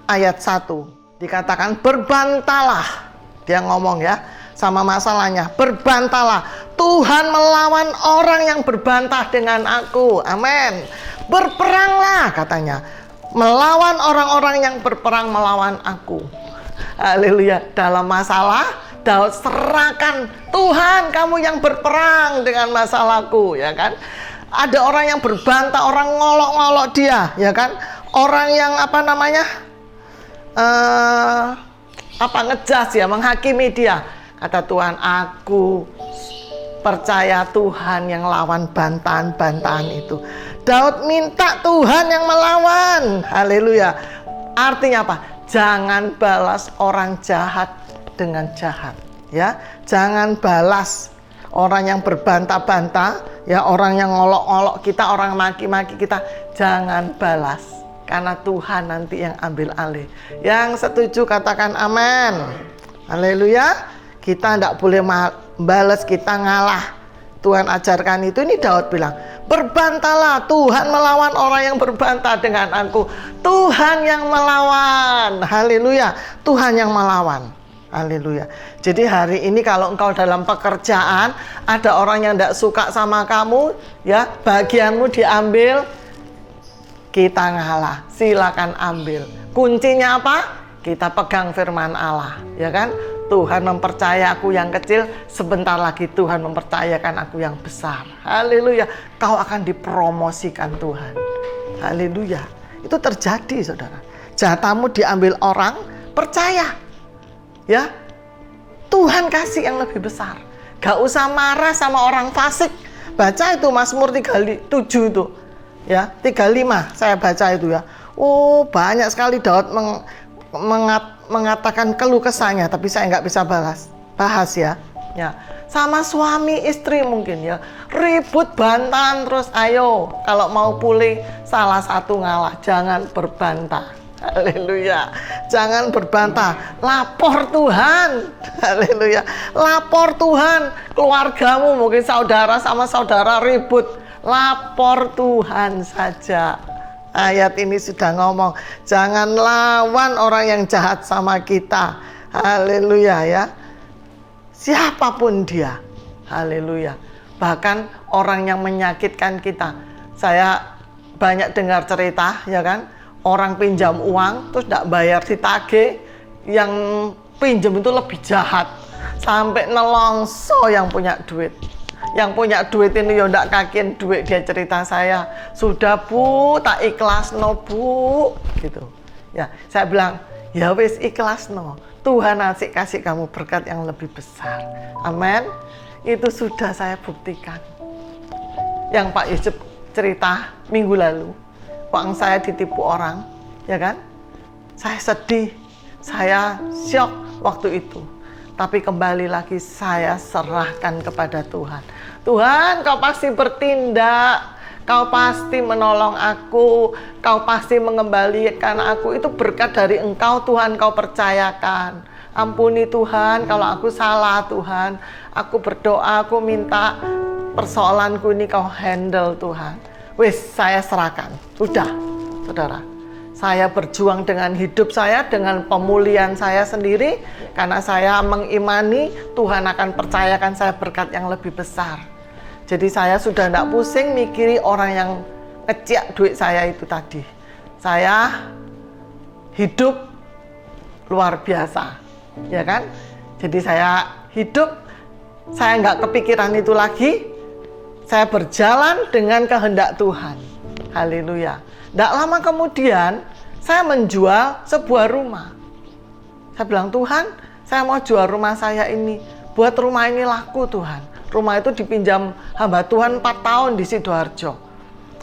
ayat 1 dikatakan berbantalah. Dia ngomong ya sama masalahnya, berbantalah. Tuhan melawan orang yang berbantah dengan aku. Amin. Berperanglah katanya, melawan orang-orang yang berperang melawan aku. Haleluya. Dalam masalah Daud serahkan, Tuhan kamu yang berperang dengan masalahku, ya kan? Ada orang yang berbantah, orang ngolok-ngolok dia, ya kan? Orang yang ngejas ya, menghakimi dia. Kata Tuhan, aku percaya Tuhan yang lawan bantahan-bantahan itu. Daud minta Tuhan yang melawan. Haleluya. Artinya apa? Jangan balas orang jahat dengan jahat, ya. Jangan balas orang yang berbantah-bantah, ya, orang yang ngolok-ngolok kita, orang maki-maki kita, jangan balas. Karena Tuhan nanti yang ambil alih. Yang setuju katakan amin. Haleluya. Kita tidak boleh balas, kita ngalah. Tuhan ajarkan itu. Ini Daud bilang, berbantahlah, Tuhan melawan orang yang berbantah dengan aku. Tuhan yang melawan. Haleluya. Tuhan yang melawan. Haleluya. Jadi hari ini kalau engkau dalam pekerjaan, ada orang yang tidak suka sama kamu, ya, bagianmu diambil, kita ngalah. Silakan ambil. Kuncinya apa? Kita pegang firman Allah, ya kan? Tuhan mempercaya aku yang kecil, sebentar lagi Tuhan mempercayakan aku yang besar. Haleluya. Kau akan dipromosikan Tuhan. Haleluya. Itu terjadi, saudara. Jatahmu diambil orang, percaya. Ya, Tuhan kasih yang lebih besar. Gak usah marah sama orang fasik. Baca itu Mazmur 37 itu, ya, 35 saya baca itu ya. Oh, banyak sekali Daud mengatakan keluh kesahnya, tapi saya nggak bisa bahas ya. Ya, sama suami istri mungkin ya, ribut bantahan terus. Ayo, kalau mau pulih salah satu ngalah, jangan berbantah. Haleluya. Jangan berbantah, lapor Tuhan. Haleluya. Lapor Tuhan. Keluargamu mungkin saudara sama saudara ribut, lapor Tuhan saja. Ayat ini sudah ngomong, jangan lawan orang yang jahat sama kita. Haleluya ya. Siapapun dia. Haleluya. Bahkan orang yang menyakitkan kita. Saya banyak dengar cerita ya kan, orang pinjam uang terus tidak bayar ditagih, yang pinjam itu lebih jahat sampai nelongso yang punya duit. Yang punya duit ini ya ndak kakin duit. Dia cerita, saya sudah bu tak ikhlas no bu gitu ya. Saya bilang ya wis ikhlas no, Tuhan kasih kamu berkat yang lebih besar. Amin. Itu sudah saya buktikan. Yang Pak Yusuf cerita minggu lalu, uang saya ditipu orang ya kan, saya sedih, saya syok waktu itu. Tapi kembali lagi saya serahkan kepada Tuhan. Tuhan, Kau pasti bertindak. Kau pasti menolong aku. Kau pasti mengembalikan aku. Itu berkat dari Engkau Tuhan, Kau percayakan. Ampuni Tuhan kalau aku salah Tuhan. Aku berdoa, aku minta persoalanku ini Kau handle Tuhan. Wis, saya serahkan. Udah, saudara. Saya berjuang dengan hidup saya, dengan pemulihan saya sendiri, karena saya mengimani Tuhan akan percayakan saya berkat yang lebih besar. Jadi saya sudah tidak pusing mikiri orang yang ngeciak duit saya itu tadi. Saya hidup luar biasa, ya kan? Jadi saya hidup, saya nggak kepikiran itu lagi. Saya berjalan dengan kehendak Tuhan. Haleluya. Tidak lama kemudian, saya menjual sebuah rumah. Saya bilang, Tuhan, saya mau jual rumah saya ini. Buat rumah ini laku Tuhan. Rumah itu dipinjam hamba Tuhan 4 tahun di Sidoarjo.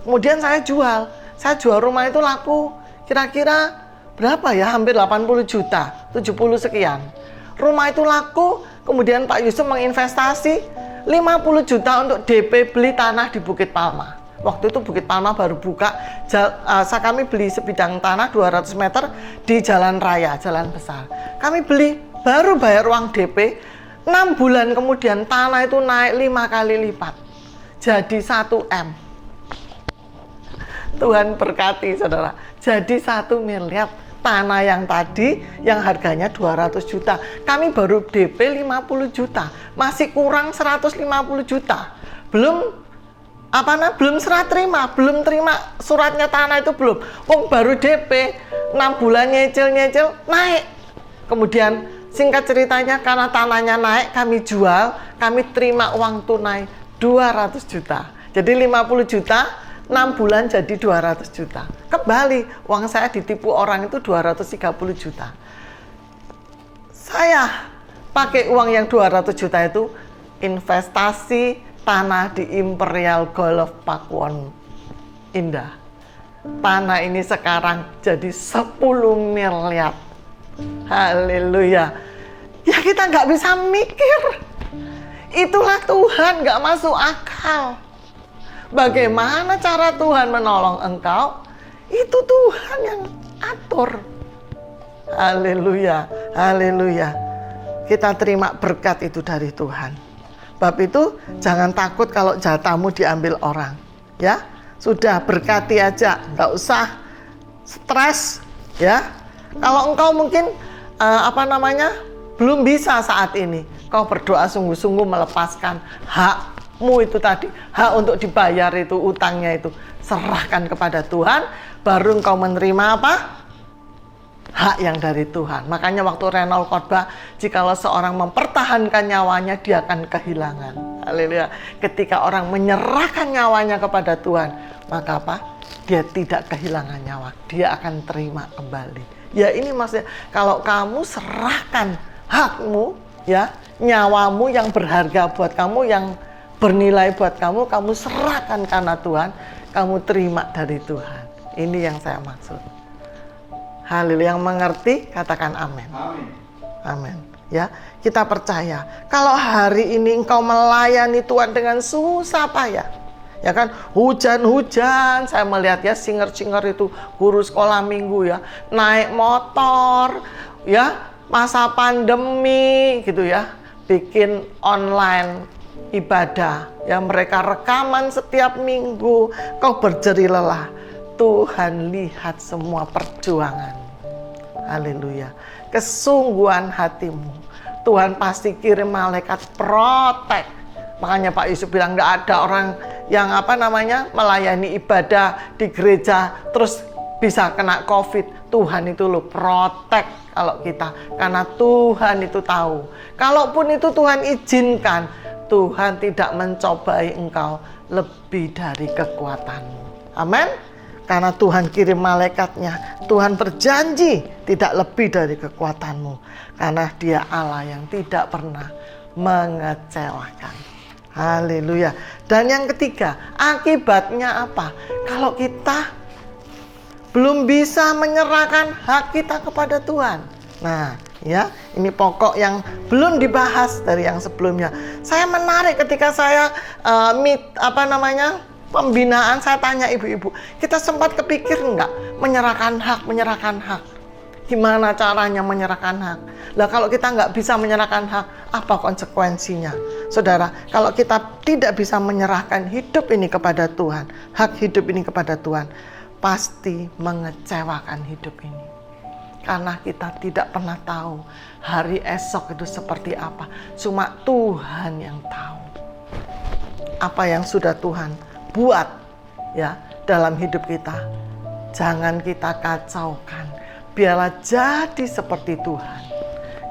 Kemudian saya jual. Saya jual rumah itu laku. Kira-kira berapa ya? Hampir 80 juta. 70 sekian. Rumah itu laku. Kemudian Pak Yusuf menginvestasi 50 juta untuk DP beli tanah di Bukit Palma. Waktu itu Bukit Palma baru buka, kami beli sebidang tanah 200 meter di jalan raya, jalan besar. Kami beli, baru bayar uang DP, 6 bulan kemudian tanah itu naik 5 kali lipat. Jadi 1 M. Tuhan berkati saudara, jadi 1 miliar. Tanah yang tadi, yang harganya 200 juta. Kami baru DP 50 juta, masih kurang 150 juta. Belum serah terima, belum terima suratnya tanah itu belum. Baru DP 6 bulan nyicil naik. Kemudian singkat ceritanya karena tanahnya naik, kami jual, kami terima uang tunai 200 juta. Jadi 50 juta, 6 bulan jadi 200 juta. Kembali uang saya ditipu orang itu 230 juta. Saya pakai uang yang 200 juta itu investasi tanah di Imperial Golf Pakuwon Indah. Tanah ini sekarang jadi 10 miliar. Haleluya. Ya kita nggak bisa mikir. Itulah Tuhan, nggak masuk akal. Bagaimana cara Tuhan menolong engkau? Itu Tuhan yang atur. Haleluya, haleluya. Kita terima berkat itu dari Tuhan. Bab itu jangan takut kalau jatahmu diambil orang, ya. Sudah berkati aja, nggak usah stres, ya. Kalau engkau mungkin belum bisa saat ini, kau berdoa sungguh-sungguh melepaskan hakmu itu tadi, hak untuk dibayar itu utangnya itu, serahkan kepada Tuhan, baru engkau menerima apa? Hak yang dari Tuhan. Makanya waktu Reynold khotbah, jikalau seorang mempertahankan nyawanya, dia akan kehilangan. Haleluya. Ketika orang menyerahkan nyawanya kepada Tuhan, maka apa? Dia tidak kehilangan nyawa. Dia akan terima kembali. Ya ini maksudnya, kalau kamu serahkan hakmu, ya, nyawamu yang berharga buat kamu, yang bernilai buat kamu, kamu serahkan karena Tuhan, kamu terima dari Tuhan. Ini yang saya maksud. Haleluya, yang mengerti katakan amin. Amin. Amin. Ya, kita percaya kalau hari ini engkau melayani Tuhan dengan susah payah, ya kan, hujan-hujan, saya melihat ya singer-singer itu, guru sekolah minggu ya, naik motor, ya, masa pandemi gitu ya, bikin online ibadah, ya mereka rekaman setiap minggu, kau berjerih lelah. Tuhan lihat semua perjuangan. Haleluya. Kesungguhan hatimu. Tuhan pasti kirim malaikat protek. Makanya Pak Yusuf bilang enggak ada orang yang melayani ibadah di gereja terus bisa kena COVID. Tuhan itu loh protek kalau kita, karena Tuhan itu tahu. Kalaupun itu Tuhan izinkan, Tuhan tidak mencobai engkau lebih dari kekuatanmu. Amin. Karena Tuhan kirim malaikatnya, Tuhan berjanji tidak lebih dari kekuatanmu. Karena Dia Allah yang tidak pernah mengecewakan. Haleluya. Dan yang ketiga, akibatnya apa? Kalau kita belum bisa menyerahkan hak kita kepada Tuhan. Nah, ya, ini pokok yang belum dibahas dari yang sebelumnya. Saya menarik ketika saya pembinaan, saya tanya ibu-ibu, kita sempat kepikir enggak menyerahkan hak? Gimana caranya menyerahkan hak? Lah kalau kita nggak bisa menyerahkan hak, apa konsekuensinya? Saudara, kalau kita tidak bisa menyerahkan hidup ini kepada Tuhan, hak hidup ini kepada Tuhan, pasti mengecewakan hidup ini. Karena kita tidak pernah tahu hari esok itu seperti apa. Cuma Tuhan yang tahu. Apa yang sudah Tuhan buat ya dalam hidup kita. Jangan kita kacaukan. Biarlah jadi seperti Tuhan.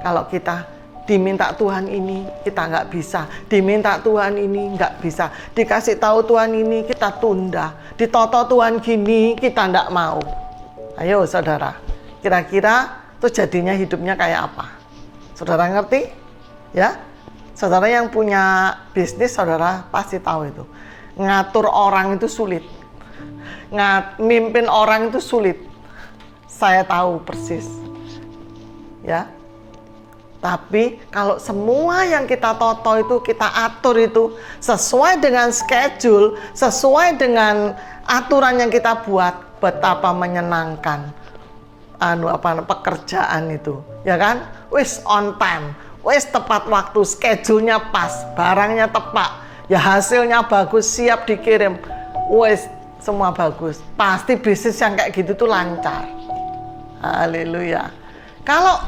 Kalau kita diminta Tuhan ini, kita nggak bisa. Diminta Tuhan ini nggak bisa. Dikasih tahu Tuhan ini, kita tunda. Ditoto Tuhan gini, kita nggak mau. Ayo saudara, kira-kira itu jadinya hidupnya kayak apa? Saudara ngerti? Ya? Saudara yang punya bisnis, saudara pasti tahu itu. Ngatur orang itu sulit. Mimpin orang itu sulit. Saya tahu persis. Ya. Tapi kalau semua yang kita toto itu, kita atur itu sesuai dengan schedule, sesuai dengan aturan yang kita buat, betapa menyenangkan pekerjaan itu, ya kan? Wis on time, wis tepat waktu, schedule-nya pas, barangnya tepat, ya hasilnya bagus, siap dikirim, wis semua bagus. Pasti bisnis yang kayak gitu tuh lancar. Haleluya. Kalau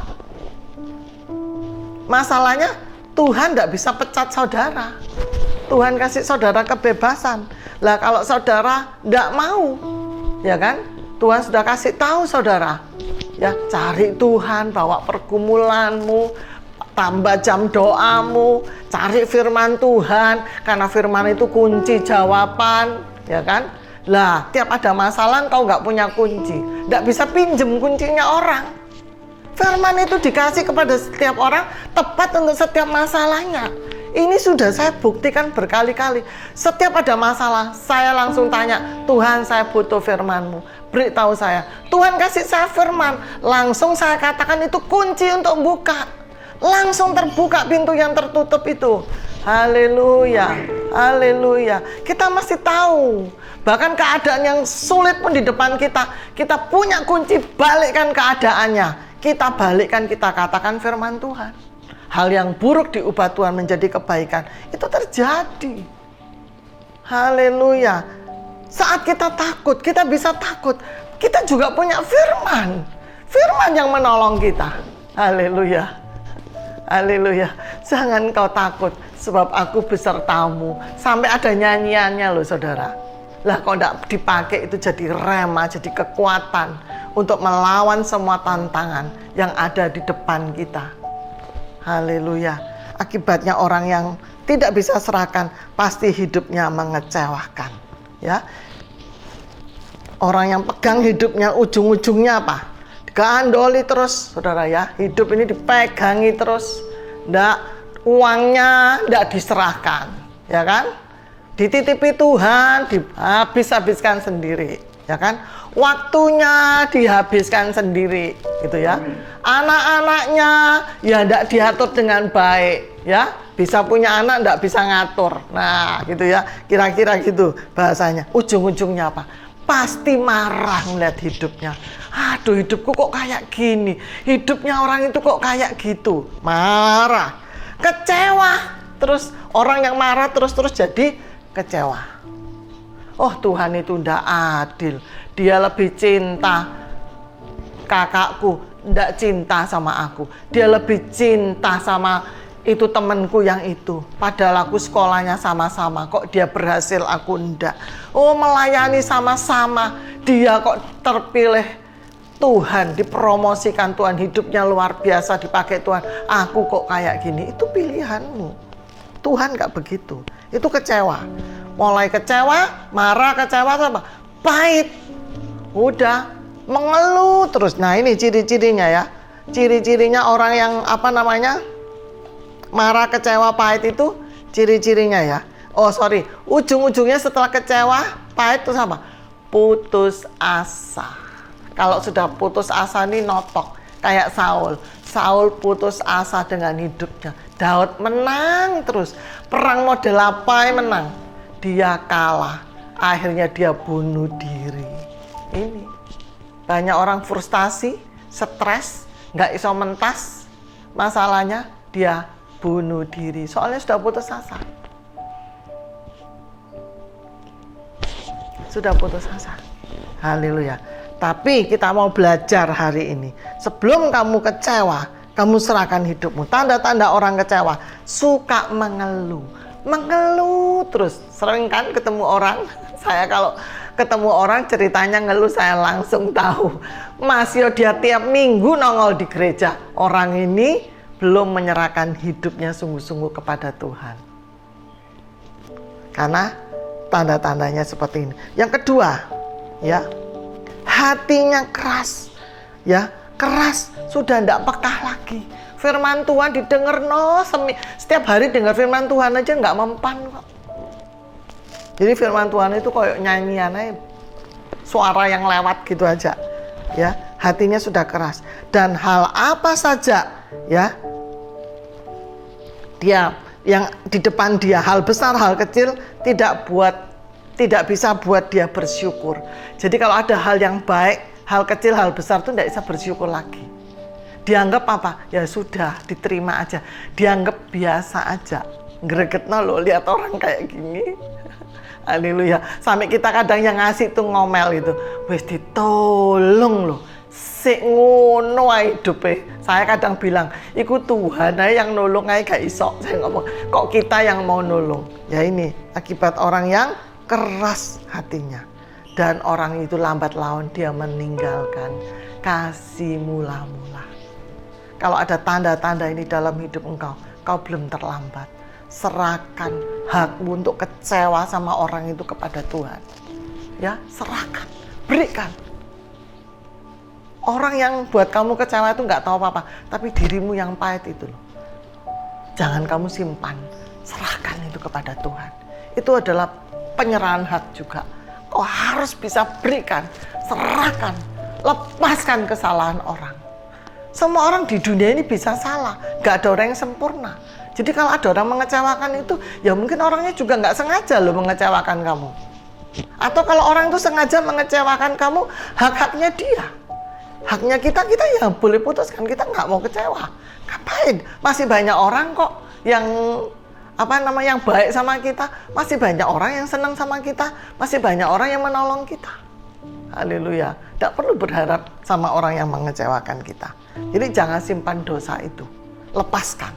masalahnya Tuhan tidak bisa pecat saudara. Tuhan kasih saudara kebebasan. Lah kalau saudara tidak mau, ya kan? Tuhan sudah kasih tahu saudara. Ya, cari Tuhan, bawa pergumulanmu, tambah jam doamu, cari firman Tuhan, karena firman itu kunci jawaban, ya kan? Lah, tiap ada masalah kau nggak punya kunci, nggak bisa pinjem kuncinya orang. Firman itu dikasih kepada setiap orang, tepat untuk setiap masalahnya. Ini sudah saya buktikan berkali-kali. Setiap ada masalah, saya langsung tanya, Tuhan saya butuh firman-Mu. Beritahu saya, Tuhan kasih saya firman. Langsung saya katakan itu kunci untuk buka. Langsung terbuka pintu yang tertutup itu. Haleluya, haleluya. Kita masih tahu. Bahkan keadaan yang sulit pun di depan kita, kita punya kunci, balikkan keadaannya. Kita balikkan, kita katakan firman Tuhan. Hal yang buruk diubah Tuhan menjadi kebaikan. Itu terjadi. Haleluya. Saat kita takut, kita bisa takut. Kita juga punya firman. Firman yang menolong kita. Haleluya. Haleluya. Jangan kau takut, sebab aku besertamu. Sampai ada nyanyiannya loh saudara. Lah kok tidak dipakai itu jadi rema, jadi kekuatan untuk melawan semua tantangan yang ada di depan kita. Haleluya. Akibatnya orang yang tidak bisa serahkan pasti hidupnya mengecewakan. Ya. Orang yang pegang hidupnya ujung-ujungnya apa? Digandoli terus, saudara ya. Hidup ini dipegangi terus. Uangnya tidak diserahkan, ya kan? Dititipi Tuhan, dihabis-habiskan sendiri, ya kan? Waktunya dihabiskan sendiri, gitu ya. Anak-anaknya ya tidak diatur dengan baik, ya. Bisa punya anak tidak bisa ngatur. Nah, gitu ya. Kira-kira gitu bahasanya. Ujung-ujungnya apa? Pasti marah melihat hidupnya. Aduh, hidupku kok kayak gini. Hidupnya orang itu kok kayak gitu. Marah, kecewa, terus orang yang marah terus jadi kecewa. Oh, Tuhan itu ndak adil. Dia lebih cinta kakakku, ndak cinta sama aku. Dia lebih cinta sama itu temanku yang itu. Padahal aku sekolahnya sama-sama. Kok dia berhasil, aku ndak. Oh, melayani sama-sama. Dia kok terpilih Tuhan, dipromosikan Tuhan, hidupnya luar biasa dipakai Tuhan. Aku kok kayak gini. Itu pilihanmu. Tuhan gak begitu. Itu kecewa. Mulai kecewa, marah, kecewa apa? Pahit. Udah, mengeluh terus. Nah, ini ciri-cirinya ya. Ciri-cirinya orang yang marah, kecewa, pahit itu ciri-cirinya ya. Oh, sorry. Ujung-ujungnya setelah kecewa, pahit itu apa? Putus asa. Kalau sudah putus asa ini notok. Kayak Saul. Saul putus asa dengan hidupnya. Daud menang terus. Perang model apa yang menang? Dia kalah. Akhirnya dia bunuh diri. Ini. Banyak orang frustasi, stres, nggak iso mentas. Masalahnya dia bunuh diri. Soalnya sudah putus asa. Sudah putus asa. Haleluya. Tapi kita mau belajar hari ini. Sebelum kamu kecewa, kamu serahkan hidupmu. Tanda-tanda orang kecewa, suka mengeluh. Mengeluh terus. Sering kan ketemu orang, saya kalau ketemu orang ceritanya ngeluh saya langsung tahu. Masih dia tiap minggu nongol di gereja. Orang ini belum menyerahkan hidupnya sungguh-sungguh kepada Tuhan. Karena tanda-tandanya seperti ini. Yang kedua, ya, hatinya keras, ya, keras, sudah tidak pekah lagi. Firman Tuhan didengar setiap hari dengar firman Tuhan aja nggak mempan kok. Jadi firman Tuhan itu kayak nyanyian aja, suara yang lewat gitu aja, ya. Hatinya sudah keras dan hal apa saja, ya, dia yang di depan dia, hal besar hal kecil tidak bisa buat dia bersyukur. Jadi kalau ada hal yang baik, hal kecil, hal besar itu tidak bisa bersyukur lagi. Dianggap apa? Ya sudah, diterima aja. Dianggap biasa aja. Gregetno loh, lihat orang kayak gini. Haleluya. Sampai kita kadang yang ngasih tuh ngomel itu. Wes ditolong loh. Sik ngono ae hidupe. Saya kadang bilang, iku Tuhan ae yang nolong ae gak iso. Saya ngomong, kok kita yang mau nolong? Ya ini akibat orang yang keras hatinya. Dan orang itu lambat laun dia meninggalkan kasih mula-mula. Kalau ada tanda-tanda ini dalam hidup engkau belum terlambat. Serahkan hakmu untuk kecewa sama orang itu kepada Tuhan. Ya, serahkan, berikan. Orang yang buat kamu kecewa itu nggak tahu apa-apa, tapi dirimu yang pahit itu loh. Jangan kamu simpan, serahkan itu kepada Tuhan. Itu adalah penyerahan hak juga. Kau harus bisa berikan, serahkan, lepaskan kesalahan orang. Semua orang di dunia ini bisa salah, gak ada orang yang sempurna. Jadi kalau ada orang mengecewakan itu, ya mungkin orangnya juga gak sengaja loh mengecewakan kamu. Atau kalau orang itu sengaja mengecewakan kamu, hak-haknya dia. Haknya kita ya boleh putuskan, kita gak mau kecewa. Ngapain? Masih banyak orang kok yang yang baik sama kita, masih banyak orang yang senang sama kita, masih banyak orang yang menolong kita. Haleluya. Tidak perlu berharap sama orang yang mengecewakan kita. Jadi jangan simpan dosa itu. Lepaskan.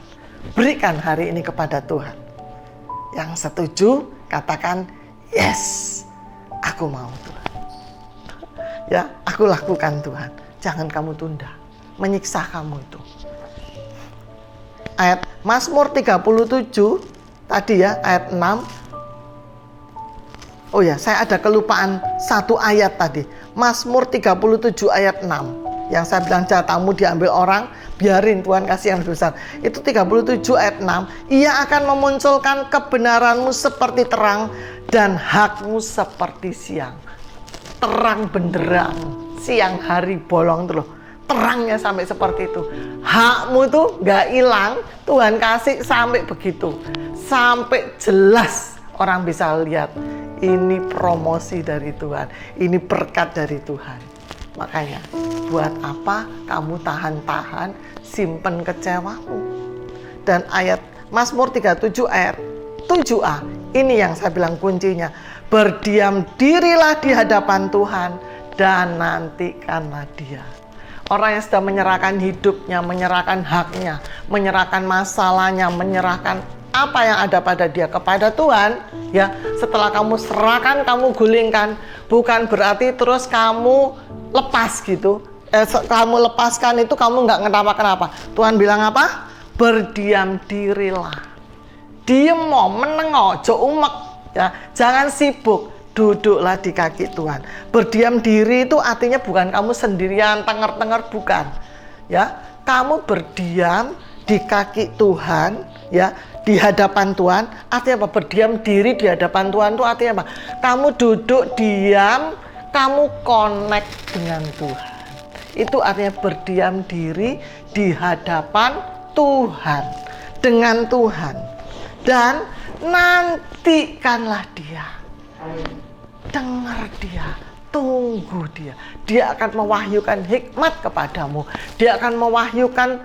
Berikan hari ini kepada Tuhan. Yang setuju katakan yes, aku mau Tuhan. Ya, aku lakukan Tuhan. Jangan kamu tunda. Menyiksa kamu itu. Ayat Mazmur 37 tadi ya, ayat 6. Oh ya, saya ada kelupaan satu ayat tadi. Mazmur 37 ayat 6. Yang saya bilang jatahmu diambil orang, biarin Tuhan kasih yang besar. Itu 37 ayat 6. Ia akan memunculkan kebenaranmu seperti terang dan hakmu seperti siang. Terang benderang, siang hari bolong tuh loh. Terangnya sampai seperti itu. Hakmu tuh gak hilang, Tuhan kasih sampai begitu. Sampai jelas orang bisa lihat. Ini promosi dari Tuhan, ini berkat dari Tuhan. Makanya, buat apa kamu tahan-tahan, simpen kecewamu? Dan ayat Mazmur 37 ayat 7a. Ini yang saya bilang kuncinya. Berdiam dirilah di hadapan Tuhan dan nantikanlah Dia. Orang yang sudah menyerahkan hidupnya, menyerahkan haknya, menyerahkan masalahnya, menyerahkan apa yang ada pada dia kepada Tuhan, ya, setelah kamu serahkan, kamu gulingkan, bukan berarti terus kamu lepas gitu. Kamu lepaskan itu kamu nggak kenapa-kenapa. Tuhan bilang apa? Berdiam dirilah. Diem mau meneng ojo umek, ya. Jangan sibuk, duduklah di kaki Tuhan. Berdiam diri itu artinya bukan kamu sendirian tenger-tenger, bukan. Ya, kamu berdiam di kaki Tuhan, ya, di hadapan Tuhan. Artinya apa? Berdiam diri di hadapan Tuhan itu artinya apa? Kamu duduk diam, kamu connect dengan Tuhan. Itu artinya berdiam diri di hadapan Tuhan, dengan Tuhan. Dan nantikanlah Dia. Dengar Dia, tunggu Dia. Dia akan mewahyukan hikmat kepadamu. Dia akan mewahyukan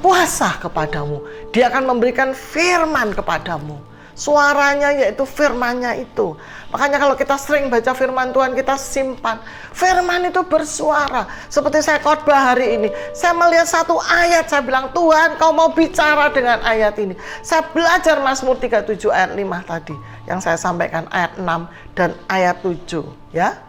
puasa kepadamu. Dia akan memberikan firman kepadamu. Suaranya yaitu firmannya itu. Makanya kalau kita sering baca firman Tuhan, kita simpan. Firman itu bersuara. Seperti saya khotbah hari ini, saya melihat satu ayat, saya bilang, Tuhan, Kau mau bicara dengan ayat ini. Saya belajar Mazmur 37 ayat 5 tadi, yang saya sampaikan ayat 6 dan ayat 7, ya.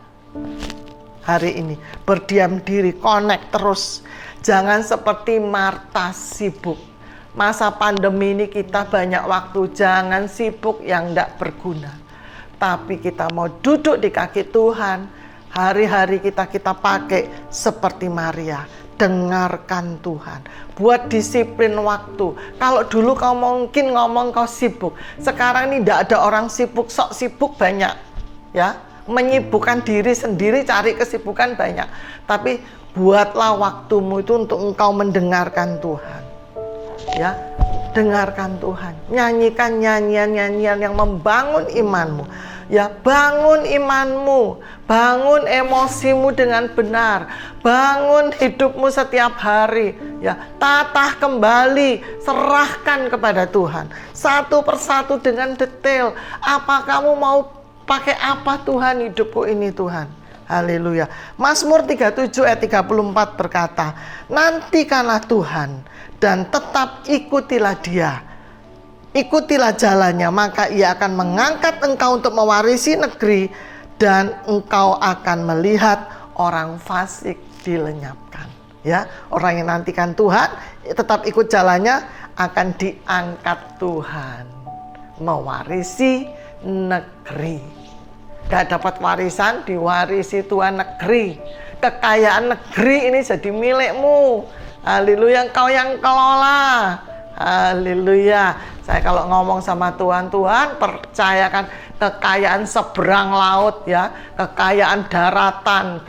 Hari ini berdiam diri, connect terus. Jangan seperti Marta sibuk. Masa pandemi ini kita banyak waktu, jangan sibuk yang tidak berguna. Tapi kita mau duduk di kaki Tuhan, hari-hari kita pakai seperti Maria. Dengarkan Tuhan, buat disiplin waktu. Kalau dulu kau mungkin ngomong kau sibuk, sekarang ini tidak ada orang sibuk, sok sibuk banyak, ya, menyibukkan diri sendiri, cari kesibukan banyak. Tapi buatlah waktumu itu untuk engkau mendengarkan Tuhan. Ya, dengarkan Tuhan, nyanyikan nyanyian-nyanyian yang membangun imanmu. Ya, bangun imanmu, bangun emosimu dengan benar, bangun hidupmu setiap hari. Ya, tatah kembali, serahkan kepada Tuhan satu persatu dengan detail. Apa kamu mau pakai apa Tuhan hidupku ini Tuhan? Haleluya. Mazmur 37 ayat 34 berkata, nantikanlah Tuhan dan tetap ikutilah Dia. Ikutilah jalannya, maka Ia akan mengangkat engkau untuk mewarisi negeri, dan engkau akan melihat orang fasik dilenyapkan. Ya, orang yang nantikan Tuhan, tetap ikut jalannya, akan diangkat Tuhan, mewarisi negeri. Gak dapat warisan, diwarisi Tuhan negeri. Kekayaan negeri ini jadi milikmu. Haleluya, engkau yang kelola. Haleluya. Saya kalau ngomong sama Tuhan, Tuhan percayakan kekayaan seberang laut, ya, kekayaan daratan,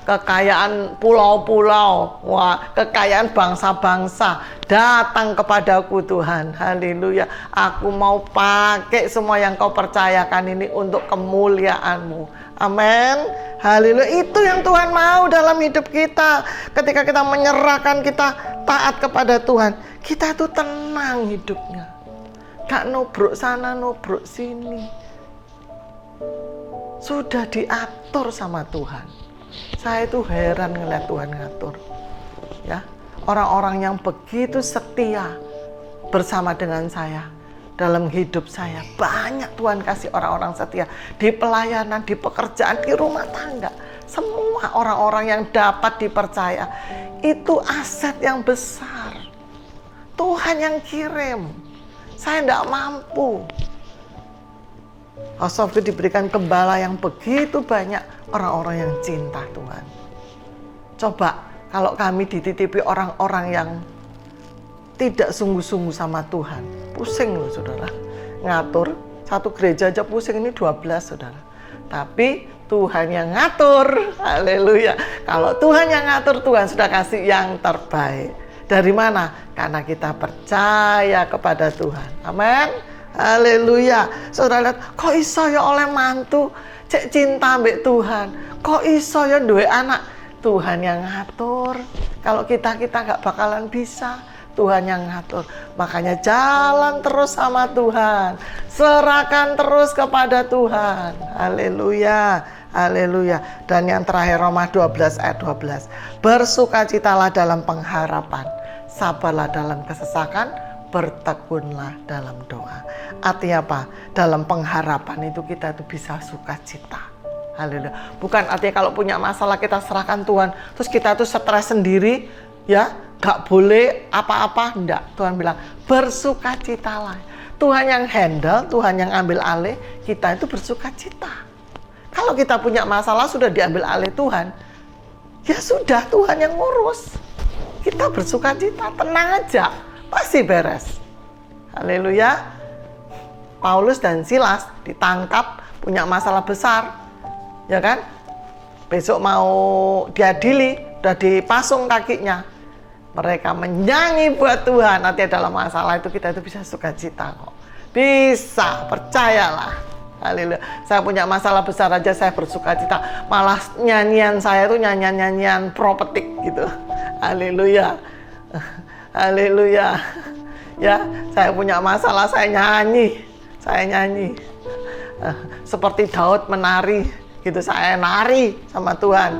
kekayaan pulau-pulau, wah, kekayaan bangsa-bangsa datang kepadaku Tuhan. Haleluya. Aku mau pakai semua yang Kau percayakan ini untuk kemuliaan-Mu. Amin. Haleluya. Itu yang Tuhan mau dalam hidup kita. Ketika kita menyerahkan, kita taat kepada Tuhan, kita tuh tenang hidupnya. Gak nubruk sana, nubruk sini. Sudah diatur sama Tuhan. Saya itu heran ngeliat Tuhan ngatur. Ya, orang-orang yang begitu setia bersama dengan saya dalam hidup saya. Banyak Tuhan kasih orang-orang setia di pelayanan, di pekerjaan, di rumah tangga. Semua orang-orang yang dapat dipercaya itu aset yang besar. Tuhan yang kirim. Saya tidak mampu. Osofi diberikan gembala yang begitu banyak orang-orang yang cinta Tuhan. Coba kalau kami dititipi orang-orang yang tidak sungguh-sungguh sama Tuhan, pusing loh saudara. Ngatur satu gereja aja pusing, ini 12 saudara. Tapi Tuhan yang ngatur. Haleluya. Kalau Tuhan yang ngatur, Tuhan sudah kasih yang terbaik. Dari mana? Karena kita percaya kepada Tuhan. Amin. Haleluya. Saudara lihat, kok iso ya oleh mantu cek cinta mbek Tuhan. Kok iso ya duwe anak? Tuhan yang ngatur. Kalau kita gak bakalan bisa. Tuhan yang ngatur. Makanya jalan terus sama Tuhan. Serahkan terus kepada Tuhan. Haleluya. Haleluya. Dan yang terakhir Roma 12 ayat 12. Bersukacitalah dalam pengharapan. Sabarlah dalam kesesakan. Bertekunlah dalam doa. Artinya apa? Dalam pengharapan itu kita itu bisa sukacita. Haleluya. Bukan artinya kalau punya masalah kita serahkan Tuhan. Terus kita tuh stres sendiri. Ya, gak boleh apa-apa. Enggak. Tuhan bilang bersukacitalah. Tuhan yang handle, Tuhan yang ambil alih. Kita itu bersukacita. Kalau kita punya masalah sudah diambil alih Tuhan. Ya sudah, Tuhan yang ngurus. Kita bersukacita, tenang aja. Pasti beres. Haleluya. Paulus dan Silas ditangkap, punya masalah besar. Ya kan? Besok mau diadili, udah dipasung kakinya. Mereka menyanyi buat Tuhan. Nanti dalam masalah itu kita itu bisa sukacita kok. Bisa, percayalah. Haleluya. Saya punya masalah besar aja saya bersukacita. Malah nyanyian saya itu nyanyian propetik gitu. Haleluya. Haleluya. Ya, saya punya masalah saya nyanyi. Saya nyanyi. Seperti Daud menari gitu, saya nari sama Tuhan.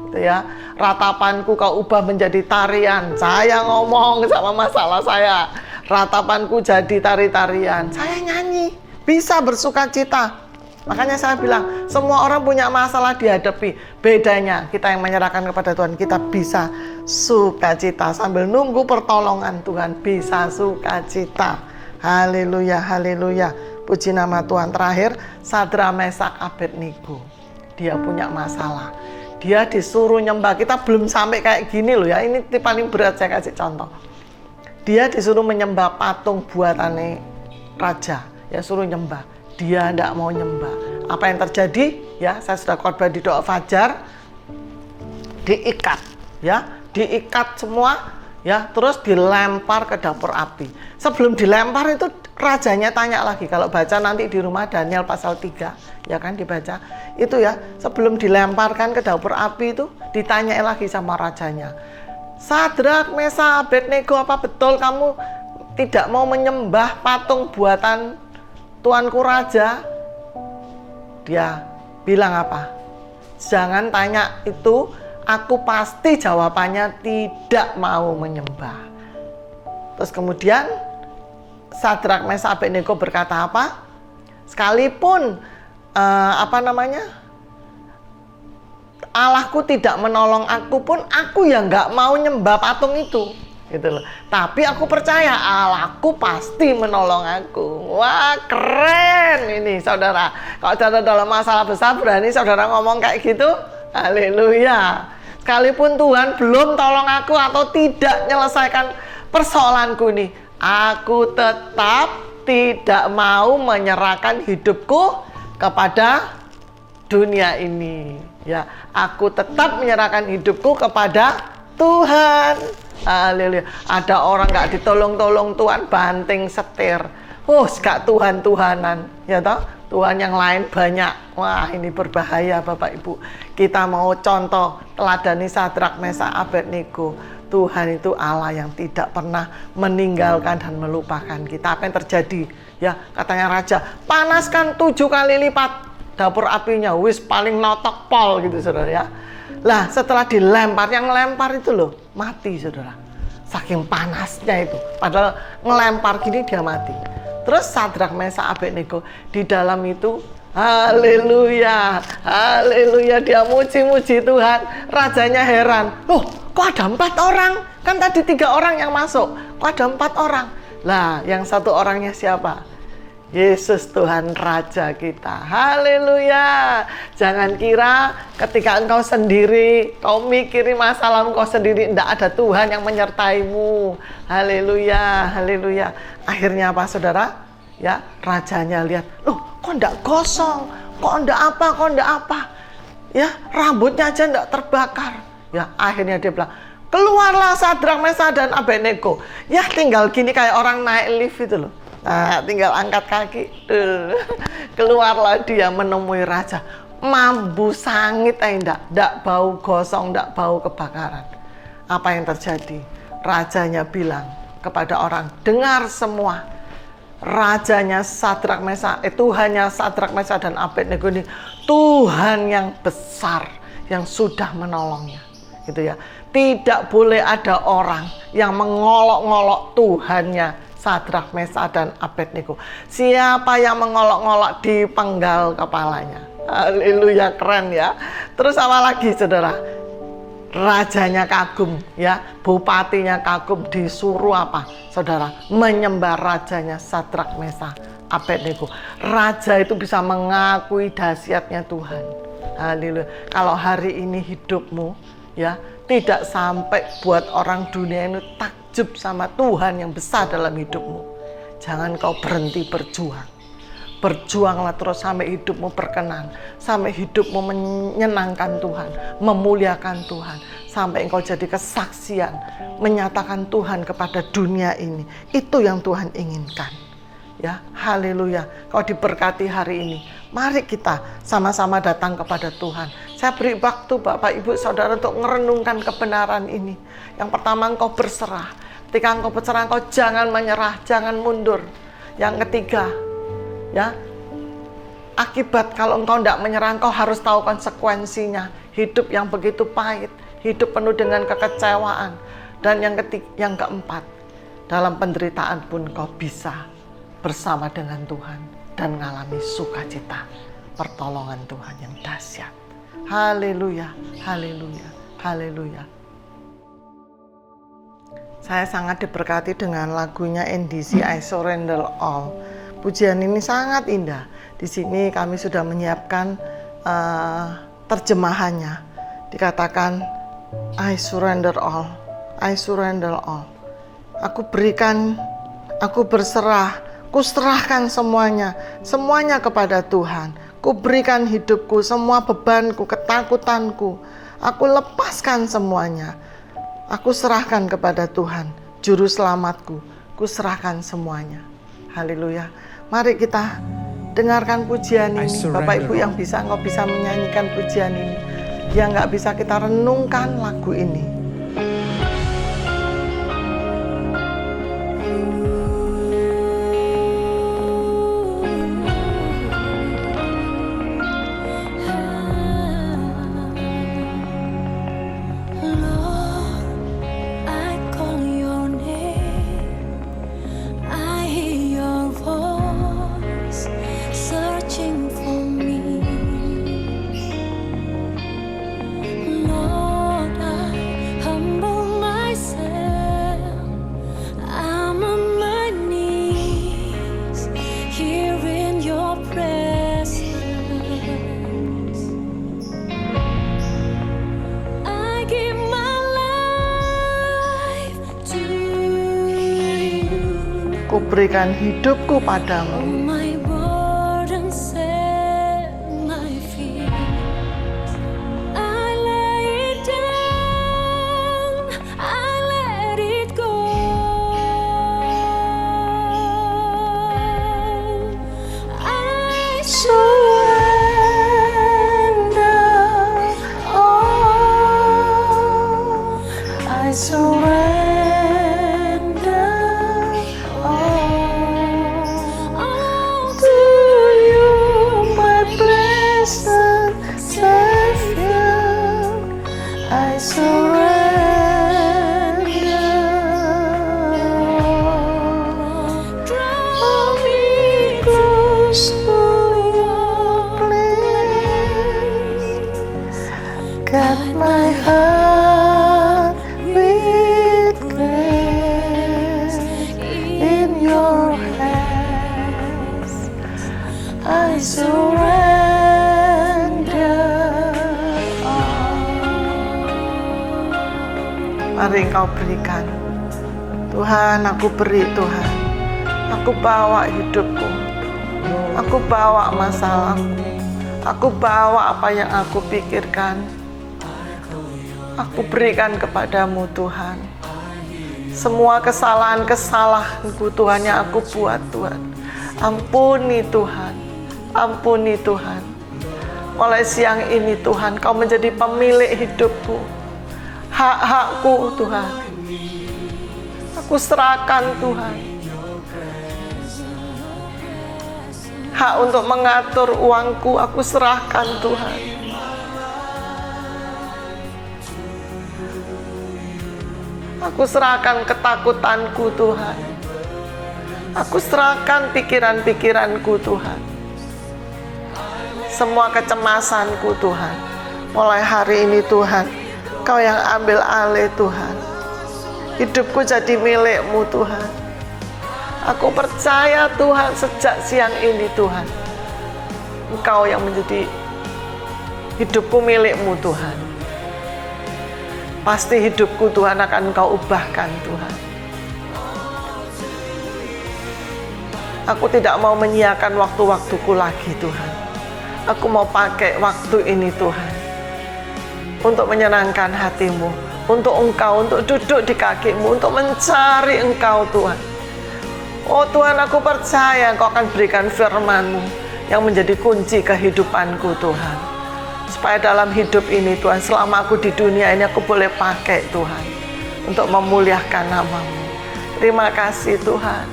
Gitu ya. Ratapanku kau ubah menjadi tarian. Saya ngomong sama masalah saya. Ratapanku jadi tari-tarian. Saya nyanyi, bisa bersukacita. Makanya saya bilang, semua orang punya masalah dihadapi. Bedanya, kita yang menyerahkan kepada Tuhan, kita bisa sukacita. Sambil nunggu pertolongan Tuhan, bisa sukacita. Haleluya, haleluya. Puji nama Tuhan. Terakhir, Sadra, Mesak, Abednego. Dia punya masalah. Dia disuruh nyembah. Kita belum sampai kayak gini loh ya. Ini paling berat, saya kasih contoh. Dia disuruh menyembah patung buatannya raja. Ya suruh nyembah. Dia tidak mau nyembah. Apa yang terjadi? Ya, saya sudah khotbah di doa fajar. Diikat, ya, diikat semua, ya, terus dilempar ke dapur api. Sebelum dilempar itu rajanya tanya lagi. Kalau baca nanti di rumah Daniel pasal 3, ya kan dibaca. Itu ya, sebelum dilemparkan ke dapur api itu ditanya lagi sama rajanya. Sadrak, Mesak, Abednego, apa betul kamu tidak mau menyembah patung buatan Tuanku Raja? Dia bilang apa? Jangan tanya itu, aku pasti jawabannya tidak mau menyembah. Terus kemudian Sadrak, Mesak, Abednego berkata apa? Sekalipun Allahku tidak menolong aku pun, aku ya nggak mau nyembah patung itu. Gitu loh. Tapi aku percaya Allahku pasti menolong aku. Wah, keren ini saudara. Kalau saudara dalam masalah besar berani saudara ngomong kayak gitu, haleluya. Sekalipun Tuhan belum tolong aku atau tidak menyelesaikan persoalanku nih, aku tetap tidak mau menyerahkan hidupku kepada dunia ini. Ya, aku tetap menyerahkan hidupku kepada Tuhan. Haleluya. Ada orang gak ditolong-tolong Tuhan, banting setir. Gak Tuhan-Tuhanan. Ya toh? Tuhan yang lain banyak. Wah, ini berbahaya Bapak Ibu. Kita mau contoh teladani Sadrak, Mesak, Abednego. Tuhan itu Allah yang tidak pernah meninggalkan dan melupakan kita. Apa yang terjadi? Ya, katanya raja, panaskan 7 kali lipat dapur apinya. Wis paling notok pol gitu saudara ya. Lah setelah dilempar, yang lempar itu loh mati saudara. Saking panasnya itu. Padahal ngelempar gini dia mati. Terus Sadrak, Mesak, Abednego di dalam itu, haleluya, haleluya, dia muji-muji Tuhan. Rajanya heran. Loh, kok ada 4 orang? Kan tadi 3 orang yang masuk. Kok ada 4 orang? Lah, yang 1 orangnya siapa? Yesus Tuhan Raja kita. Haleluya. Jangan kira ketika engkau sendiri, kau mikirin masalah engkau sendiri, tidak ada Tuhan yang menyertaimu. Haleluya, haleluya. Akhirnya apa saudara? Ya, rajanya lihat, loh kok tidak gosong, kok tidak apa. Ya, rambutnya aja tidak terbakar. Ya, akhirnya dia bilang, keluarlah Sadrak, Mesak, dan Abednego. Ya, tinggal gini kayak orang naik lift itu loh. Nah, tinggal angkat kaki, keluarlah dia menemui raja. Mambu sangit, enggak bau gosong, enggak bau kebakaran. Apa yang terjadi? Rajanya bilang, kepada orang, dengar semua. Rajanya Sadrak Mesak, Tuhannya Sadrak Mesak dan Abednego ini Tuhan yang besar yang sudah menolongnya, gitu ya. Tidak boleh ada orang yang mengolok-ngolok Tuhannya Sadrak, Mesak dan Abednego. Siapa yang mengolok-ngolok dipenggal kepalanya. Haleluya, keren ya. Terus apa lagi saudara? Rajanya kagum ya, bupatinya kagum, disuruh apa saudara? Menyembah rajanya Sadrak, Mesak, Abednego. Raja itu bisa mengakui dahsyatnya Tuhan. Haleluya. Kalau hari ini hidupmu ya tidak sampai buat orang dunia ini takjub sama Tuhan yang besar dalam hidupmu, jangan kau berhenti berjuang. Berjuanglah terus sampai hidupmu berkenan, sampai hidupmu menyenangkan Tuhan, memuliakan Tuhan, sampai engkau jadi kesaksian, menyatakan Tuhan kepada dunia ini. Itu yang Tuhan inginkan. Ya, haleluya. Kau diberkati hari ini. Mari kita sama-sama datang kepada Tuhan. Saya beri waktu Bapak Ibu Saudara untuk merenungkan kebenaran ini. Yang pertama, engkau berserah. Ketika engkau berserah, engkau jangan menyerah, jangan mundur. Yang ketiga, ya, akibat kalau engkau tidak menyerah, engkau harus tahu konsekuensinya. Hidup yang begitu pahit, hidup penuh dengan kekecewaan. Dan yang keempat, dalam penderitaan pun engkau bisa bersama dengan Tuhan dan mengalami sukacita, pertolongan Tuhan yang dahsyat. Haleluya, haleluya, haleluya. Saya sangat diberkati dengan lagunya NDC, I Surrender All. Pujian ini sangat indah. Di sini kami sudah menyiapkan terjemahannya. Dikatakan, I surrender all, I surrender all. Aku berikan, aku berserah, ku serahkan semuanya kepada Tuhan. Ku berikan hidupku, semua bebanku, ketakutanku. Aku lepaskan semuanya. Aku serahkan kepada Tuhan, Juru Selamatku. Ku serahkan semuanya. Haleluya. Mari kita dengarkan pujian ini. Bapak Ibu yang bisa, engkau bisa menyanyikan pujian ini. Yang nggak bisa, kita renungkan lagu ini. Ku berikan hidupku padamu. Mari Engkau berikan. Tuhan, aku beri Tuhan. Aku bawa hidupku. Aku bawa masalahku. Aku bawa apa yang aku pikirkan. Aku berikan kepadamu Tuhan. Semua kesalahan-kesalahanku Tuhan yang aku buat Tuhan. Ampuni Tuhan. Ampuni Tuhan. Mulai siang ini Tuhan, Kau menjadi pemilik hidupku. Hak-hakku Tuhan. Aku serahkan Tuhan. Hak untuk mengatur uangku, aku serahkan Tuhan. Aku serahkan ketakutanku Tuhan. Aku serahkan pikiran-pikiranku Tuhan. Semua kecemasanku Tuhan. Mulai hari ini Tuhan, Kau yang ambil alih Tuhan. Hidupku jadi milik-Mu Tuhan. Aku percaya Tuhan sejak siang ini Tuhan, Engkau yang menjadi hidupku milik-Mu Tuhan. Pasti hidupku Tuhan akan Engkau ubahkan Tuhan. Aku tidak mau menyiakan waktu-waktuku lagi Tuhan. Aku mau pakai waktu ini Tuhan untuk menyenangkan hati-Mu, untuk Engkau, untuk duduk di kaki-Mu, untuk mencari Engkau Tuhan. Oh Tuhan, aku percaya Engkau akan berikan firman-Mu yang menjadi kunci kehidupanku Tuhan. Supaya dalam hidup ini Tuhan, selama aku di dunia ini aku boleh pakai Tuhan untuk memuliakan nama-Mu. Terima kasih Tuhan.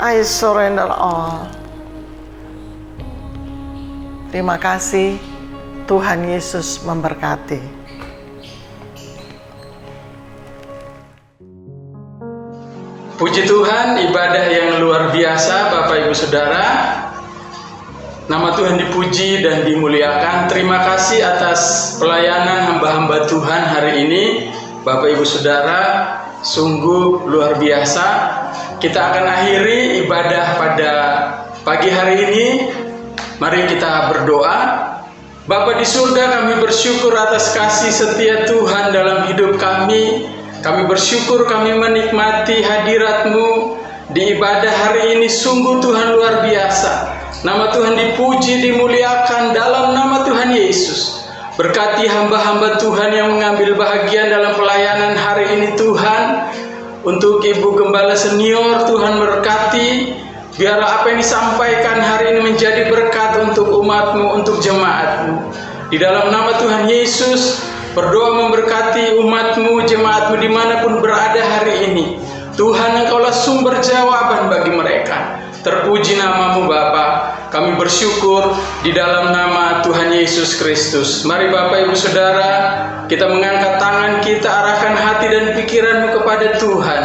I surrender all. Terima kasih. Tuhan Yesus memberkati. Puji Tuhan, ibadah yang luar biasa Bapak Ibu Saudara. Nama Tuhan dipuji dan dimuliakan. Terima kasih atas pelayanan hamba-hamba Tuhan hari ini Bapak Ibu Saudara. Sungguh luar biasa. Kita akan akhiri ibadah pada pagi hari ini. Mari kita berdoa. Bapa di surga, kami bersyukur atas kasih setia Tuhan dalam hidup kami. Kami bersyukur kami menikmati hadirat-Mu di ibadah hari ini. Sungguh Tuhan luar biasa. Nama Tuhan dipuji, dimuliakan dalam nama Tuhan Yesus. Berkati hamba-hamba Tuhan yang mengambil bahagian dalam pelayanan hari ini Tuhan. Untuk Ibu Gembala Senior, Tuhan berkati. Biarlah apa yang disampaikan hari ini menjadi berkat untuk umat-Mu, untuk jemaat-Mu. Di dalam nama Tuhan Yesus, berdoa memberkati umat-Mu, jemaat-Mu dimanapun berada hari ini. Tuhan, Engkaulah sumber jawaban bagi mereka. Terpuji nama-Mu Bapa. Kami bersyukur di dalam nama Tuhan Yesus Kristus. Mari Bapak Ibu Saudara, kita mengangkat tangan kita, arahkan hati dan pikiranmu kepada Tuhan.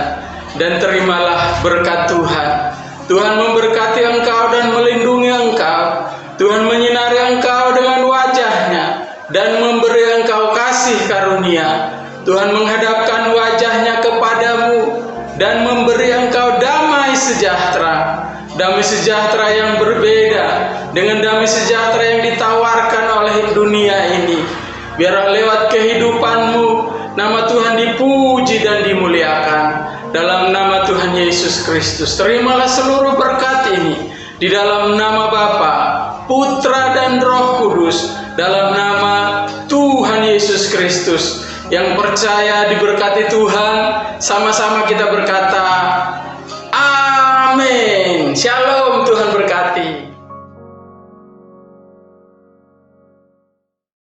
Dan terimalah berkat Tuhan. Tuhan memberkati engkau dan melindungi engkau. Tuhan menyinari engkau dengan wajah-Nya dan memberi engkau kasih karunia. Tuhan menghadapkan wajah-Nya kepadamu dan memberi engkau damai sejahtera. Damai sejahtera yang berbeda dengan damai sejahtera yang ditawarkan oleh dunia ini. Biarlah lewat kehidupanmu nama Tuhan dipuji dan dimuliakan. Dalam nama Tuhan Yesus Kristus, terimalah seluruh berkat ini di dalam nama Bapa, Putra dan Roh Kudus, dalam nama Tuhan Yesus Kristus. Yang percaya diberkati Tuhan, sama-sama kita berkata, Amin. Shalom.